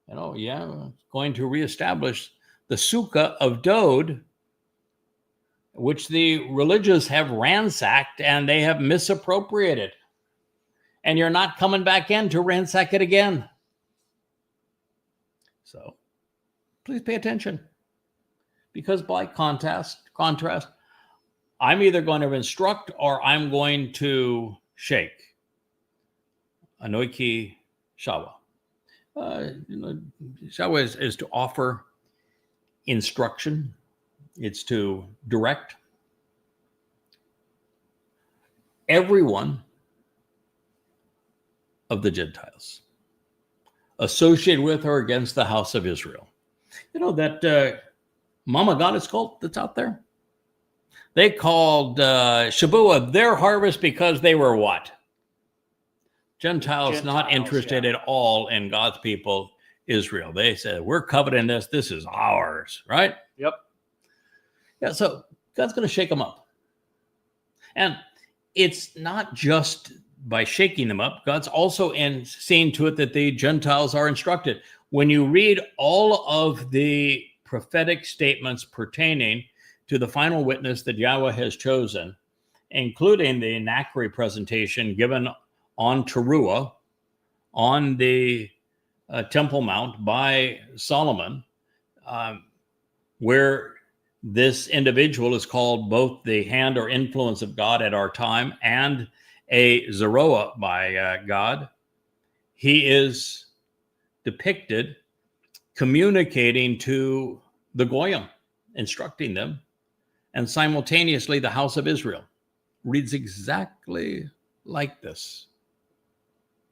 Going to reestablish the Sukah of Dod, which the religious have ransacked and they have misappropriated. And you're not coming back in to ransack it again. So please pay attention. Because by contrast, I'm either going to instruct or I'm going to shake. Anoiki Shawa. Shawa is to offer instruction. It's to direct everyone of the Gentiles associated with or against the house of Israel. You know that Mama Goddess cult that's out there? They called Shabua their harvest because they were what? Gentiles not interested at all in God's people, Israel. They said, we're coveting this. This is ours, right? Yep. Yeah, so God's going to shake them up. And it's not just by shaking them up. God's also seeing to it that the Gentiles are instructed. When you read all of the prophetic statements pertaining to the final witness that Yahweh has chosen, including the Nachri presentation given on Teruah, on the Temple Mount by Solomon, where this individual is called both the hand or influence of God at our time and a Zeroah by God. He is depicted communicating to the Goyim, instructing them, and simultaneously the house of Israel. Reads exactly like this.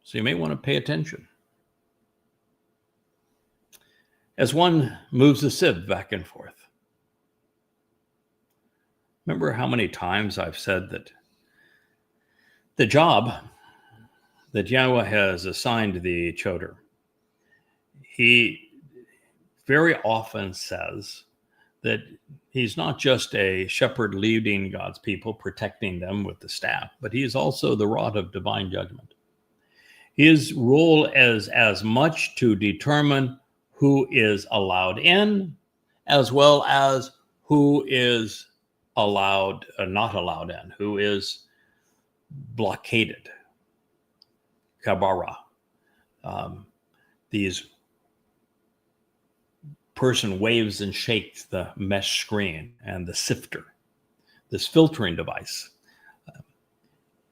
So you may want to pay attention. As one moves the sieve back and forth. Remember how many times I've said that the job that Yahweh has assigned the Choder, he very often says that he's not just a shepherd leading God's people, protecting them with the staff, but he is also the rod of divine judgment. His role is as much to determine who is allowed in, as well as who is allowed, not allowed in, who is blockaded. Kabara. These person waves and shakes the mesh screen and the sifter, this filtering device.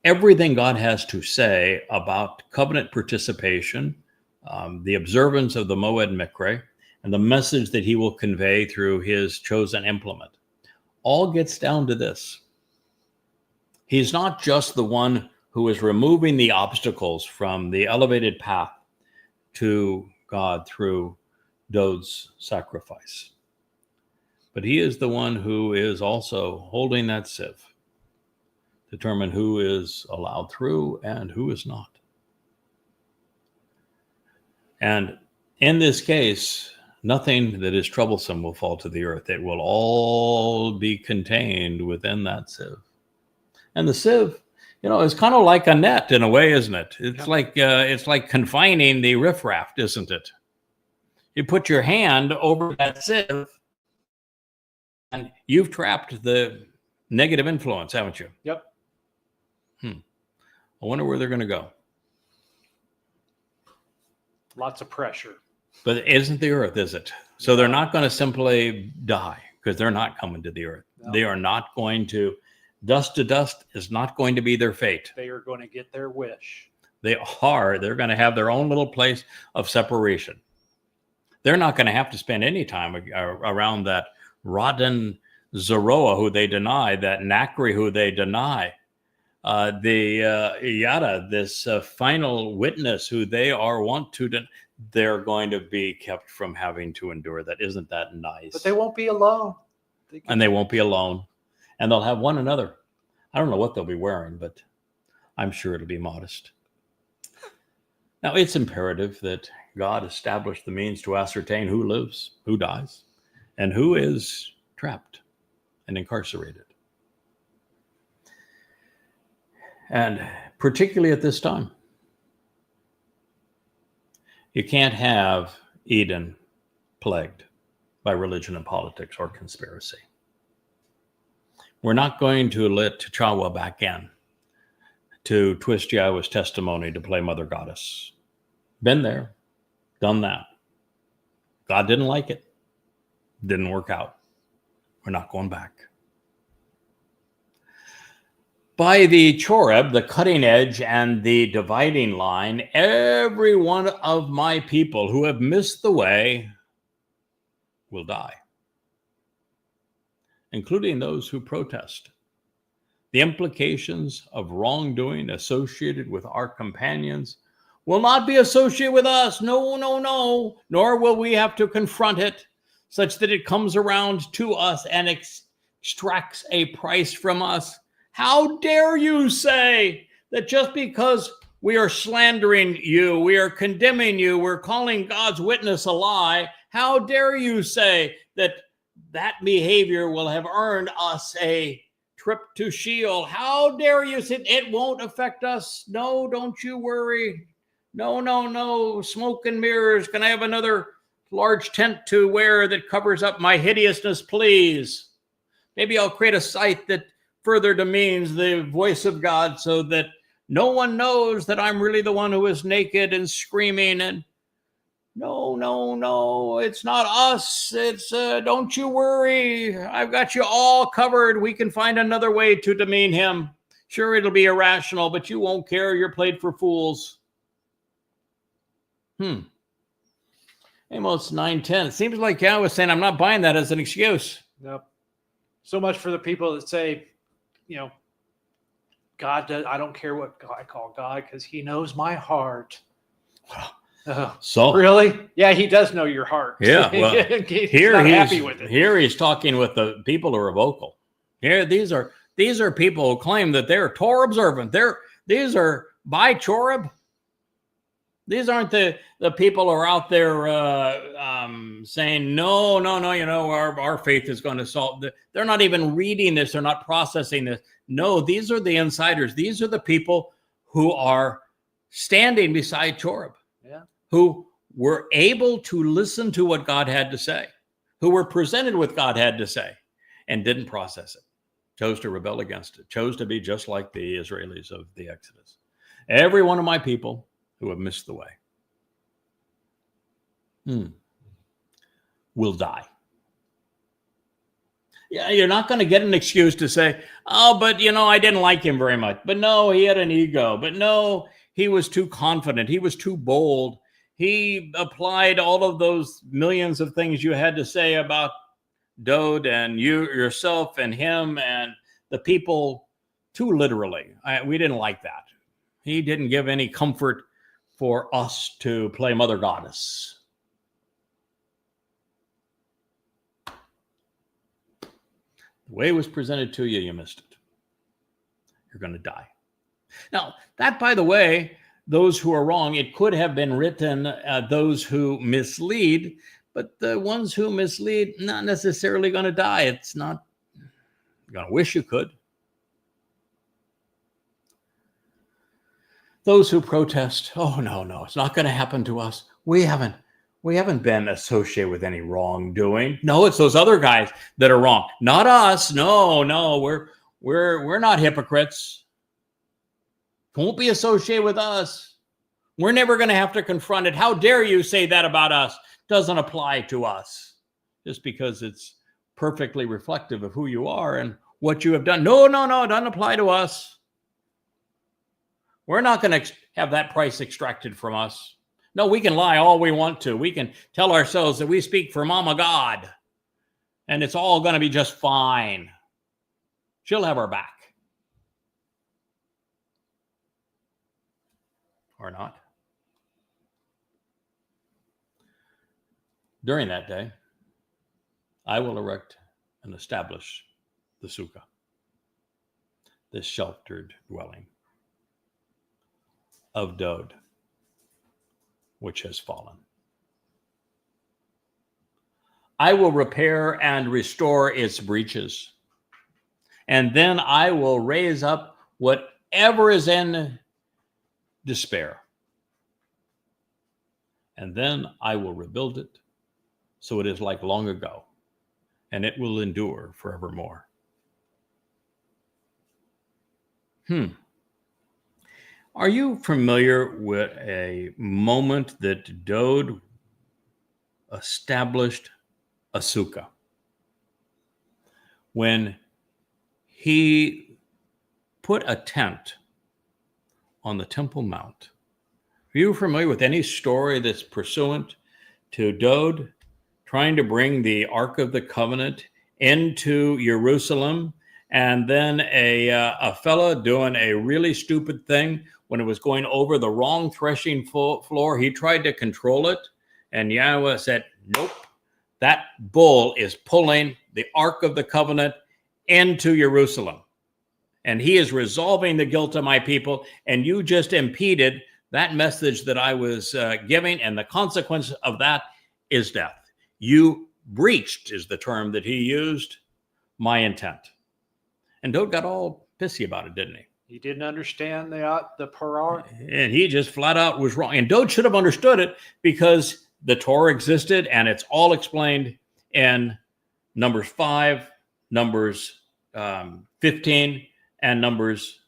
Everything God has to say about covenant participation, the observance of the Moed Mikre, and the message that he will convey through his chosen implement, all gets down to this. He's not just the one who is removing the obstacles from the elevated path to God through Dod's sacrifice, but he is the one who is also holding that sieve, determine who is allowed through and who is not. And in this case, nothing that is troublesome will fall to the earth. It will all be contained within that sieve. And the sieve, is kind of like a net in a way, isn't it? It's like confining the riffraff, isn't it? You put your hand over that sieve, and you've trapped the negative influence, haven't you? Yep. I wonder where they're going to go. Lots of pressure. But it isn't the earth, is it? So they're not going to simply die because they're not coming to the earth. No. They are not going to. Dust to dust is not going to be their fate. They are going to get their wish. They're going to have their own little place of separation. They're not going to have to spend any time around that rotten Zeroah who they deny, that Nachri who they deny, this final witness who they they're going to be kept from having to endure that. Isn't that nice? But they won't be alone. They won't be alone. And they'll have one another. I don't know what they'll be wearing, but I'm sure it'll be modest. Now, it's imperative that God establish the means to ascertain who lives, who dies, and who is trapped and incarcerated. And particularly at this time, you can't have Eden plagued by religion and politics or conspiracy. We're not going to let T'Challa back in to twist Yahweh's testimony to play Mother Goddess. Been there, done that. God didn't like it. Didn't work out. We're not going back. By the Choreb, the cutting edge and the dividing line, every one of my people who have missed the way will die, including those who protest. The implications of wrongdoing associated with our companions will not be associated with us. No, no, no. Nor will we have to confront it such that it comes around to us and extracts a price from us. How dare you say that just because we are slandering you, we are condemning you, we're calling God's witness a lie, how dare you say that that behavior will have earned us a trip to Sheol? How dare you say it won't affect us? No, don't you worry. No, no, no. Smoke and mirrors. Can I have another large tent to wear that covers up my hideousness, please? Maybe I'll create a site that further demeans the voice of God so that no one knows that I'm really the one who is naked and screaming. And no, no, no, it's not us. It's don't you worry. I've got you all covered. We can find another way to demean him. Sure, it'll be irrational, but you won't care. You're played for fools. Amos 9:10. It seems like Yahweh was saying, I'm not buying that as an excuse. Nope. So much for the people that say, God does. I don't care what I call God because he knows my heart. So really? Yeah, he does know your heart. Yeah. Well, he's not happy with it. Here he's talking with the people who are vocal. Here, these are people who claim that they're Torah observant. These are by Choreb. These aren't the people who are out there saying, no, our faith is going to solve. They're not even reading this. They're not processing this. No, these are the insiders. These are the people who are standing beside Choreb, who were able to listen to what God had to say, who were presented with God had to say, and didn't process it, chose to rebel against it, chose to be just like the Israelis of the Exodus. Every one of my people who have missed the way will die. Yeah, you're not going to get an excuse to say, oh, but I didn't like him very much. But no, he had an ego. But no, he was too confident. He was too bold. He applied all of those millions of things you had to say about Dode and you yourself and him and the people too literally. We didn't like that. He didn't give any comfort for us to play Mother Goddess. The way it was presented to you, you missed it. You're going to die. Now, that, by the way, those who are wrong, it could have been written, those who mislead, but the ones who mislead, not necessarily going to die. It's not, you're going to wish you could. Those who protest, oh, no, it's not going to happen to us. We haven't been associated with any wrongdoing. No, it's those other guys that are wrong. Not us. No, we're not hypocrites. Won't be associated with us. We're never going to have to confront it. How dare you say that about us? Doesn't apply to us. Just because it's perfectly reflective of who you are and what you have done. No, it doesn't apply to us. We're not going to have that price extracted from us. No, we can lie all we want to. We can tell ourselves that we speak for Mama God, and it's all going to be just fine. She'll have our back. Or not. During that day, I will erect and establish the Sukah, this sheltered dwelling of Dode, which has fallen. I will repair and restore its breaches, and then I will raise up whatever is in despair, and then I will rebuild it so it is like long ago, and it will endure forevermore. Are you familiar with a moment that Dode established a Sukah? When he put a tent on the Temple Mount. Are you familiar with any story that's pursuant to Dode trying to bring the Ark of the Covenant into Jerusalem, and then a fella doing a really stupid thing when it was going over the wrong threshing floor? He tried to control it, and Yahweh said, nope, that bull is pulling the Ark of the Covenant into Jerusalem. And he is resolving the guilt of my people, and you just impeded that message that I was giving, and the consequence of that is death. You breached, is the term that he used, my intent. And Dode got all pissy about it, didn't he? He didn't understand the priority. And he just flat out was wrong. And Dode should have understood it, because the Torah existed, and it's all explained in Numbers 5, Numbers 15, and Numbers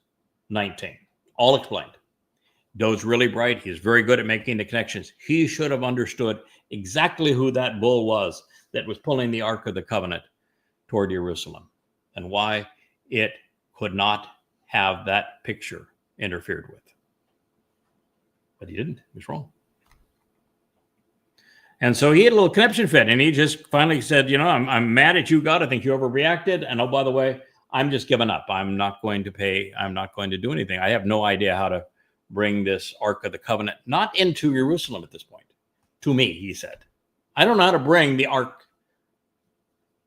19. All explained. Dode's really bright. He's very good at making the connections. He should have understood exactly who that bull was that was pulling the Ark of the Covenant toward Jerusalem, and why it could not have that picture interfered with. But he didn't. He was wrong. And so he had a little conniption fit, and he just finally said, I'm mad at you, God. I think you overreacted. And oh, by the way, I'm just giving up. I'm not going to pay. I'm not going to do anything. I have no idea how to bring this Ark of the Covenant, not into Jerusalem at this point. To me, he said. I don't know how to bring the Ark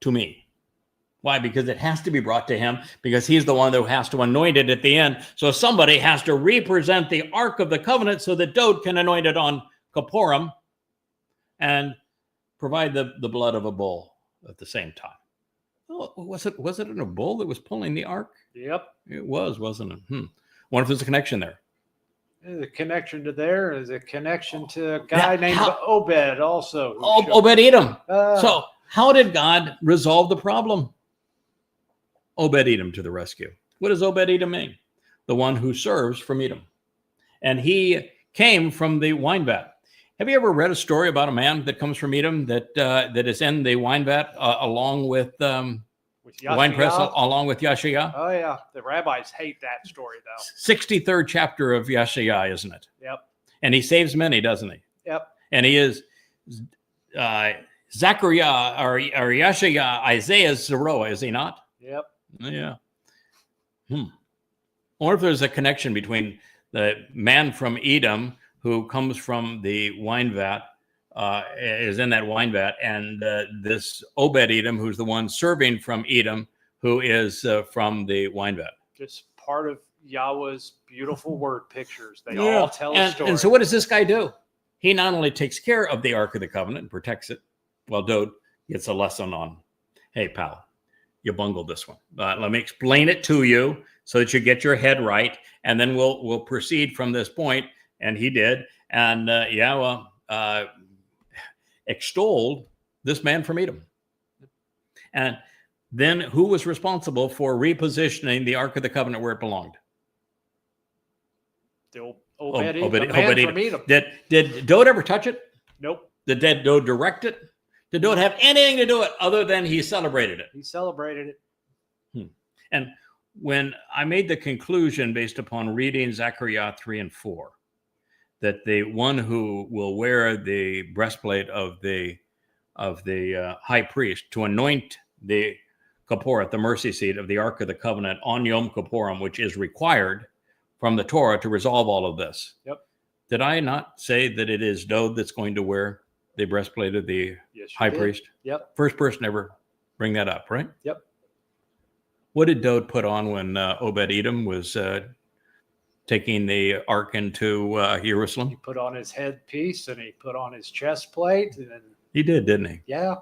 to me. Why? Because it has to be brought to him, because he's the one that has to anoint it at the end. So somebody has to represent the Ark of the Covenant so that Dode can anoint it on Kippurim and provide the blood of a bull at the same time. Oh, was it a bull that was pulling the Ark? Yep. It was, wasn't it? Wonder if there's a connection there. The connection to there is a connection to a guy named Obed also. Obed-Edom. So how did God resolve the problem? Obed-Edom to the rescue. What does Obed-Edom mean? The one who serves from Edom. And he came from the wine vat. Have you ever read a story about a man that comes from Edom that is in the wine vat along with wine press along with Yashaya? Oh, yeah. The rabbis hate that story, though. 63rd chapter of Yashaya, isn't it? Yep. And he saves many, doesn't he? Yep. And he is Zechariah or Yashaya, Isaiah's Zeroah, is he not? Yep. Yeah. I wonder if there's a connection between the man from Edom who comes from the wine vat, is in that wine vat, and this Obed-Edom, who's the one serving from Edom, who is from the wine vat. Just part of Yahweh's beautiful word pictures. They all tell a story. And so what does this guy do? He not only takes care of the Ark of the Covenant and protects it, while Dode gets a lesson on, hey, pal, you bungled this one. Let me explain it to you so that you get your head right, and then we'll proceed from this point. And he did. And Yahweh extolled this man from Edom. And then who was responsible for repositioning the Ark of the Covenant where it belonged? The Obed-Edom. From Edom. Did Dode ever touch it? Nope. Did Dode direct it? Did Dode have anything to do with it other than he celebrated it? He celebrated it. And when I made the conclusion based upon reading Zechariah 3 and 4, that the one who will wear the breastplate of the high priest to anoint the Kippur, the mercy seat of the Ark of the Covenant on Yom Kippurim, which is required from the Torah to resolve all of this. Yep. Did I not say that it is Dode that's going to wear the breastplate of the high priest? Yep. First person ever bring that up, right? Yep. What did Dode put on when Obed-Edom was taking the ark into Jerusalem? He put on his headpiece and he put on his chest plate. And he did, didn't he? Yeah.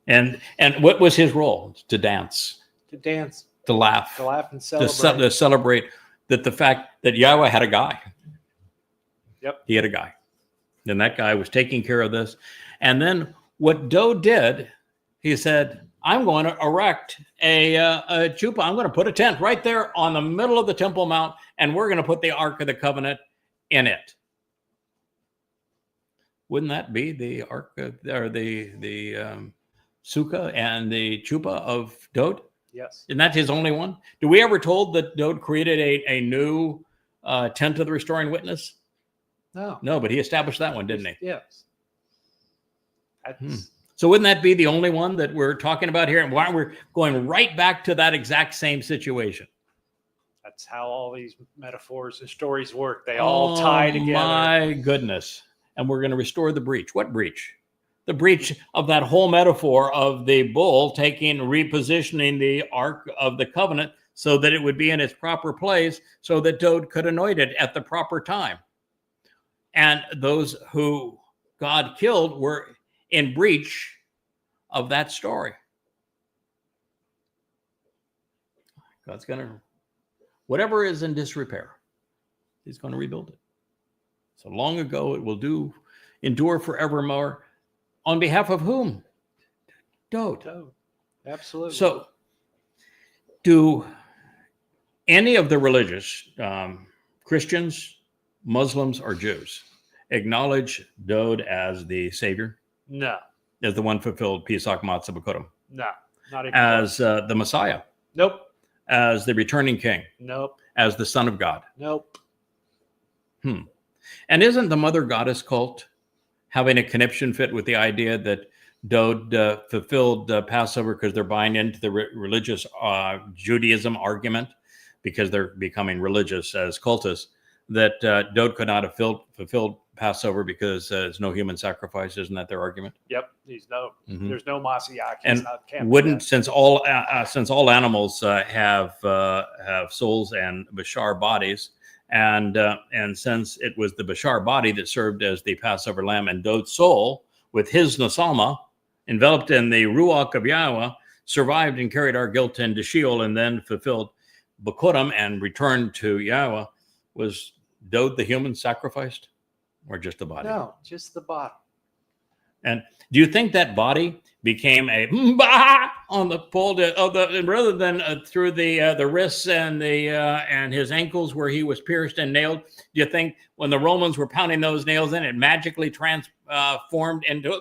And what was his role? To dance. To dance. To laugh. To laugh and celebrate. To celebrate that the fact that Yahweh had a guy. Yep. He had a guy. And that guy was taking care of this. And then what Dode did, he said, I'm going to erect a chuppah. I'm going to put a tent right there on the middle of the Temple Mount, and we're going to put the Ark of the Covenant in it. Wouldn't that be the Ark or the Sukah and the chuppah of Dode? Yes. Isn't that his only one? Do we ever told that Dode created a new tent of the restoring witness? No. No, but he established that one, didn't he? Yes. That's, So wouldn't that be the only one that we're talking about here? And why we're going right back to that exact same situation? that's how all these metaphors and stories work. They all tie together. My goodness. And we're going to restore the breach. What breach? The breach of that whole metaphor of the bull repositioning the Ark of the Covenant so that it would be in its proper place so that Dode could anoint it at the proper time. And those who God killed were in breach of that story. God's going to, whatever is in disrepair, he's going to rebuild it. So long ago, it will endure forevermore. On behalf of whom? Dode. Absolutely. So, do any of the religious, Christians, Muslims, or Jews, acknowledge Dode as the Savior? No. As the one fulfilled Pesach Matzah B'Kurim? No. Not even as the Messiah? Nope. As the returning King? Nope. As the Son of God? Nope. And isn't the Mother Goddess cult having a conniption fit with the idea that Dode fulfilled Passover because they're buying into the religious Judaism argument, because they're becoming religious as cultists, that Dode could not have fulfilled Passover because there's no human sacrifice? Isn't that their argument? Yep. There's no Masiach. And wouldn't, since all animals have souls and Bashar bodies, and since it was the Bashar body that served as the Passover lamb, and Dode's soul, with his Nasama, enveloped in the Ruach of Yahweh, survived and carried our guilt into Sheol, and then fulfilled B'Kurim and returned to Yahweh, was Dode the human sacrificed, or just the body? No, just the body. And do you think that body became a on the pole rather than through the wrists and and his ankles where he was pierced and nailed? Do you think when the Romans were pounding those nails in, it magically transformed into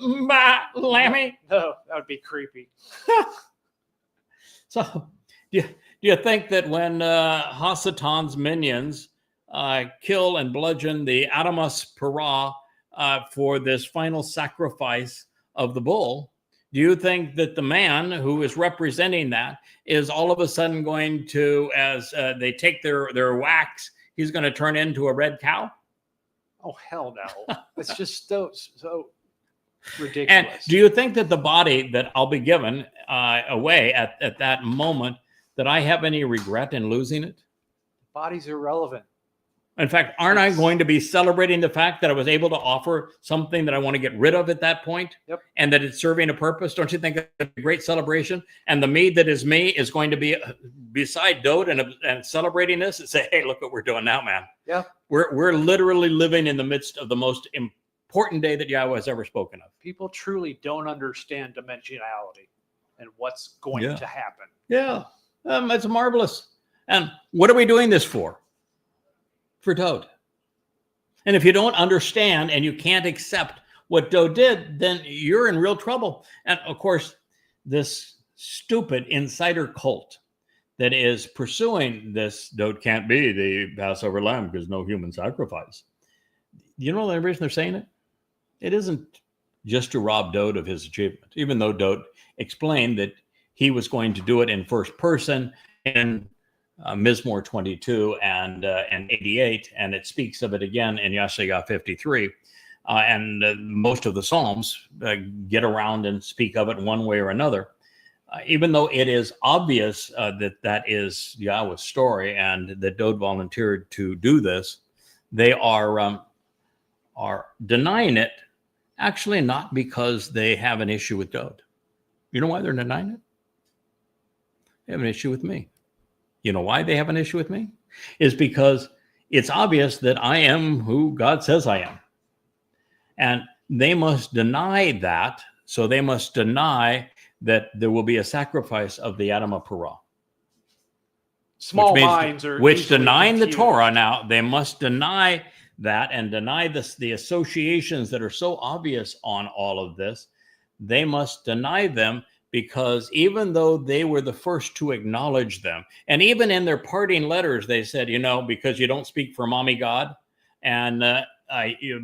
Lammy? No, that would be creepy. So do you think that when Hasatan's minions kill and bludgeon the Adamas Parah for this final sacrifice of the bull, do you think that the man who is representing that is all of a sudden going to, as they take their wax, he's going to turn into a red cow? Oh, hell no. It's just so ridiculous. And do you think that the body that I'll be given away at that moment, that I have any regret in losing it? Body's irrelevant. In fact, aren't I going to be celebrating the fact that I was able to offer something that I want to get rid of at that point? Yep. And that it's serving a purpose? Don't you think it's a great celebration? And the me that is me is going to be beside Dode and celebrating this and say, hey, look what we're doing now, man. Yeah. We're literally living in the midst of the most important day that Yahweh has ever spoken of. People truly don't understand dimensionality and what's going to happen. Yeah. It's marvelous. And what are we doing this for? For Dode. And if you don't understand and you can't accept what Dode did, then you're in real trouble. And of course, this stupid insider cult that is pursuing this Dode can't be the Passover lamb because no human sacrifice. You know the reason they're saying it? It isn't just to rob Dode of his achievement, even though Dode explained that he was going to do it in first person in Mizmor 22 and 88, and it speaks of it again in Yeshaya 53. And most of the Psalms get around and speak of it one way or another. Even though it is obvious that is Yahweh's story and that Dode volunteered to do this, they are denying it, actually not because they have an issue with Dode. You know why they're denying it? They have an issue with me. You know why they have an issue with me? Is because it's obvious that I am who God says I am. And they must deny that. So they must deny that there will be a sacrifice of the Adamah Parah. Small minds are which denying confused. the Torah now, they must deny that and deny the associations that are so obvious on all of this. They must deny them because even though they were the first to acknowledge them, and even in their parting letters, they said, because you don't speak for mommy God, and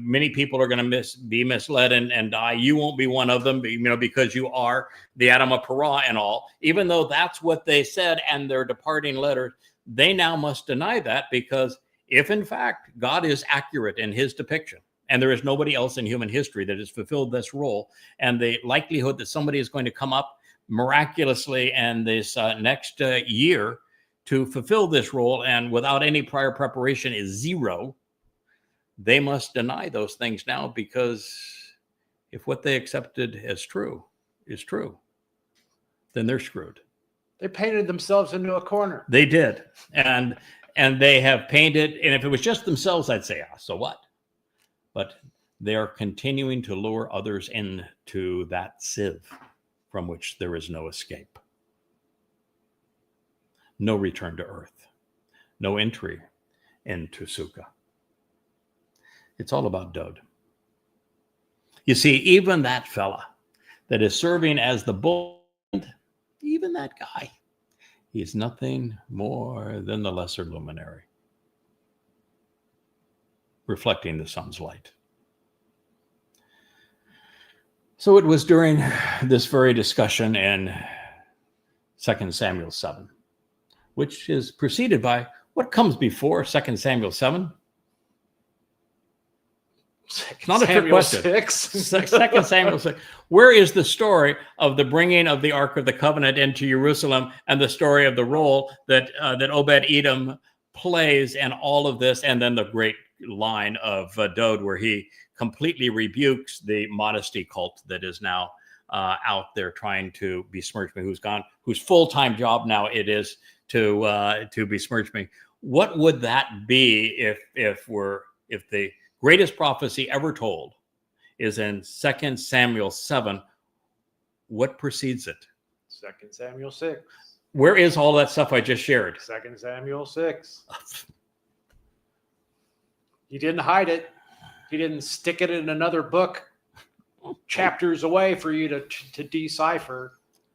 many people are going to be misled and die. You won't be one of them, because you are the Adam of Parah and all. Even though that's what they said and their departing letters, they now must deny that, because if in fact God is accurate in his depiction, and there is nobody else in human history that has fulfilled this role, and the likelihood that somebody is going to come up miraculously and this next year to fulfill this role and without any prior preparation is zero, they must deny those things now, because if what they accepted as true is true, then they're screwed. They painted themselves into a corner. They did. And they have painted, and if it was just themselves, I'd say, so what? But they are continuing to lure others into that sieve from which there is no escape. No return to earth. No entry into Sukah. It's all about Dod. You see, even that fella that is serving as the bull, even that guy, he is nothing more than the lesser luminary, reflecting the sun's light. So it was during this very discussion in 2 Samuel 7, which is preceded by what comes before 2 Samuel 7. Not a trick question. 2 Samuel 6. Where is the story of the bringing of the Ark of the Covenant into Jerusalem, and the story of the role that Obed-Edom plays and all of this, and then the great line of Dod where he completely rebukes the modesty cult that is now out there trying to besmirch me, whose full-time job now it is to besmirch me. What would that be if the greatest prophecy ever told is in 2 Samuel 7? What precedes it? 2 Samuel 6. Where is all that stuff I just shared? 2 Samuel 6. He didn't hide it. He didn't stick it in another book chapters away for you to decipher.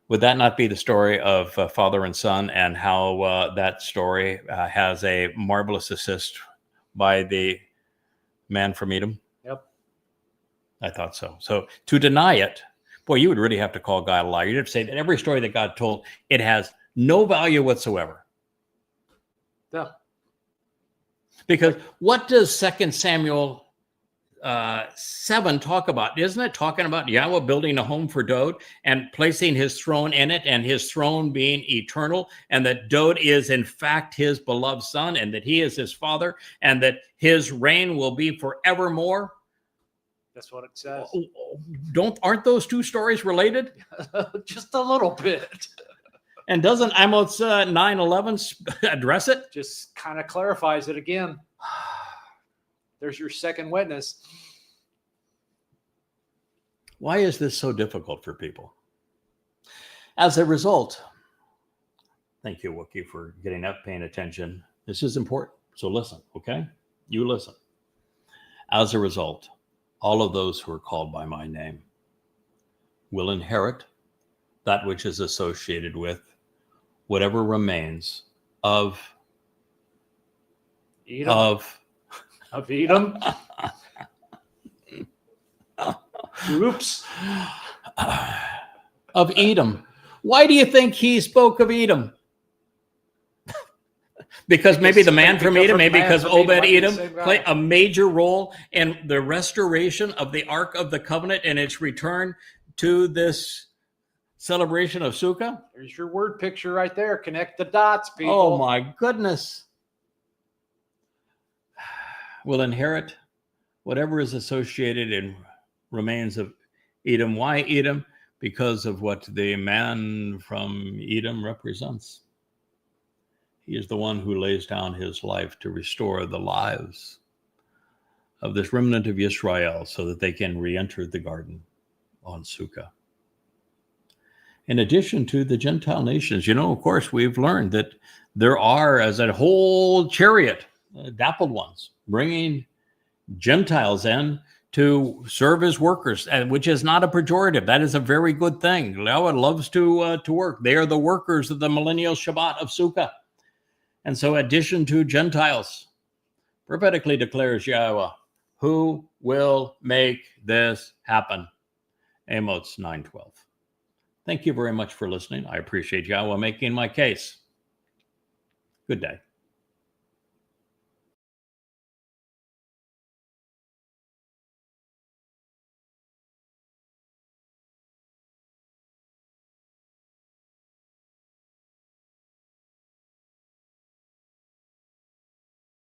Would that not be the story of father and son, and how that story has a marvelous assist by the man from Edom? Yep. I thought so. So to deny it, boy, you would really have to call God a liar. You'd have to say that every story that God told, it has no value whatsoever. Yeah. Because what does 2 Samuel 7 talk about? Isn't it talking about Yahweh building a home for Dod and placing his throne in it, and his throne being eternal, and that Dod is in fact his beloved son, and that he is his father, and that his reign will be forevermore? That's what it says. Aren't those two stories related? Just a little bit. And doesn't Amos 9:11 address it? Just kind of clarifies it again. There's your second witness. Why is this so difficult for people? As a result, thank you, Wookie, for getting up, paying attention. This is important. So listen, okay? You listen. As a result, all of those who are called by my name will inherit that which is associated with whatever remains of Edom. Of Edom. Oops. Of Edom. Why do you think he spoke of Edom? Because maybe the man from Edom, maybe because Obed-Edom played a major role in the restoration of the Ark of the Covenant and its return to this celebration of Sukah. There's your word picture right there. Connect the dots, people. Oh my goodness. Will inherit whatever is associated in remains of Edom. Why Edom? Because of what the man from Edom represents. He is the one who lays down his life to restore the lives of this remnant of Israel so that they can re-enter the garden on Sukah. In addition to the Gentile nations, of course, we've learned that there are, as a whole chariot, dappled ones, bringing Gentiles in to serve as workers, which is not a pejorative. That is a very good thing. Yahweh loves to work. They are the workers of the millennial Shabbat of Sukah. And so, addition to Gentiles, prophetically declares Yahweh, who will make this happen? Amos 9:12. Thank you very much for listening. I appreciate Yahweh making my case. Good day.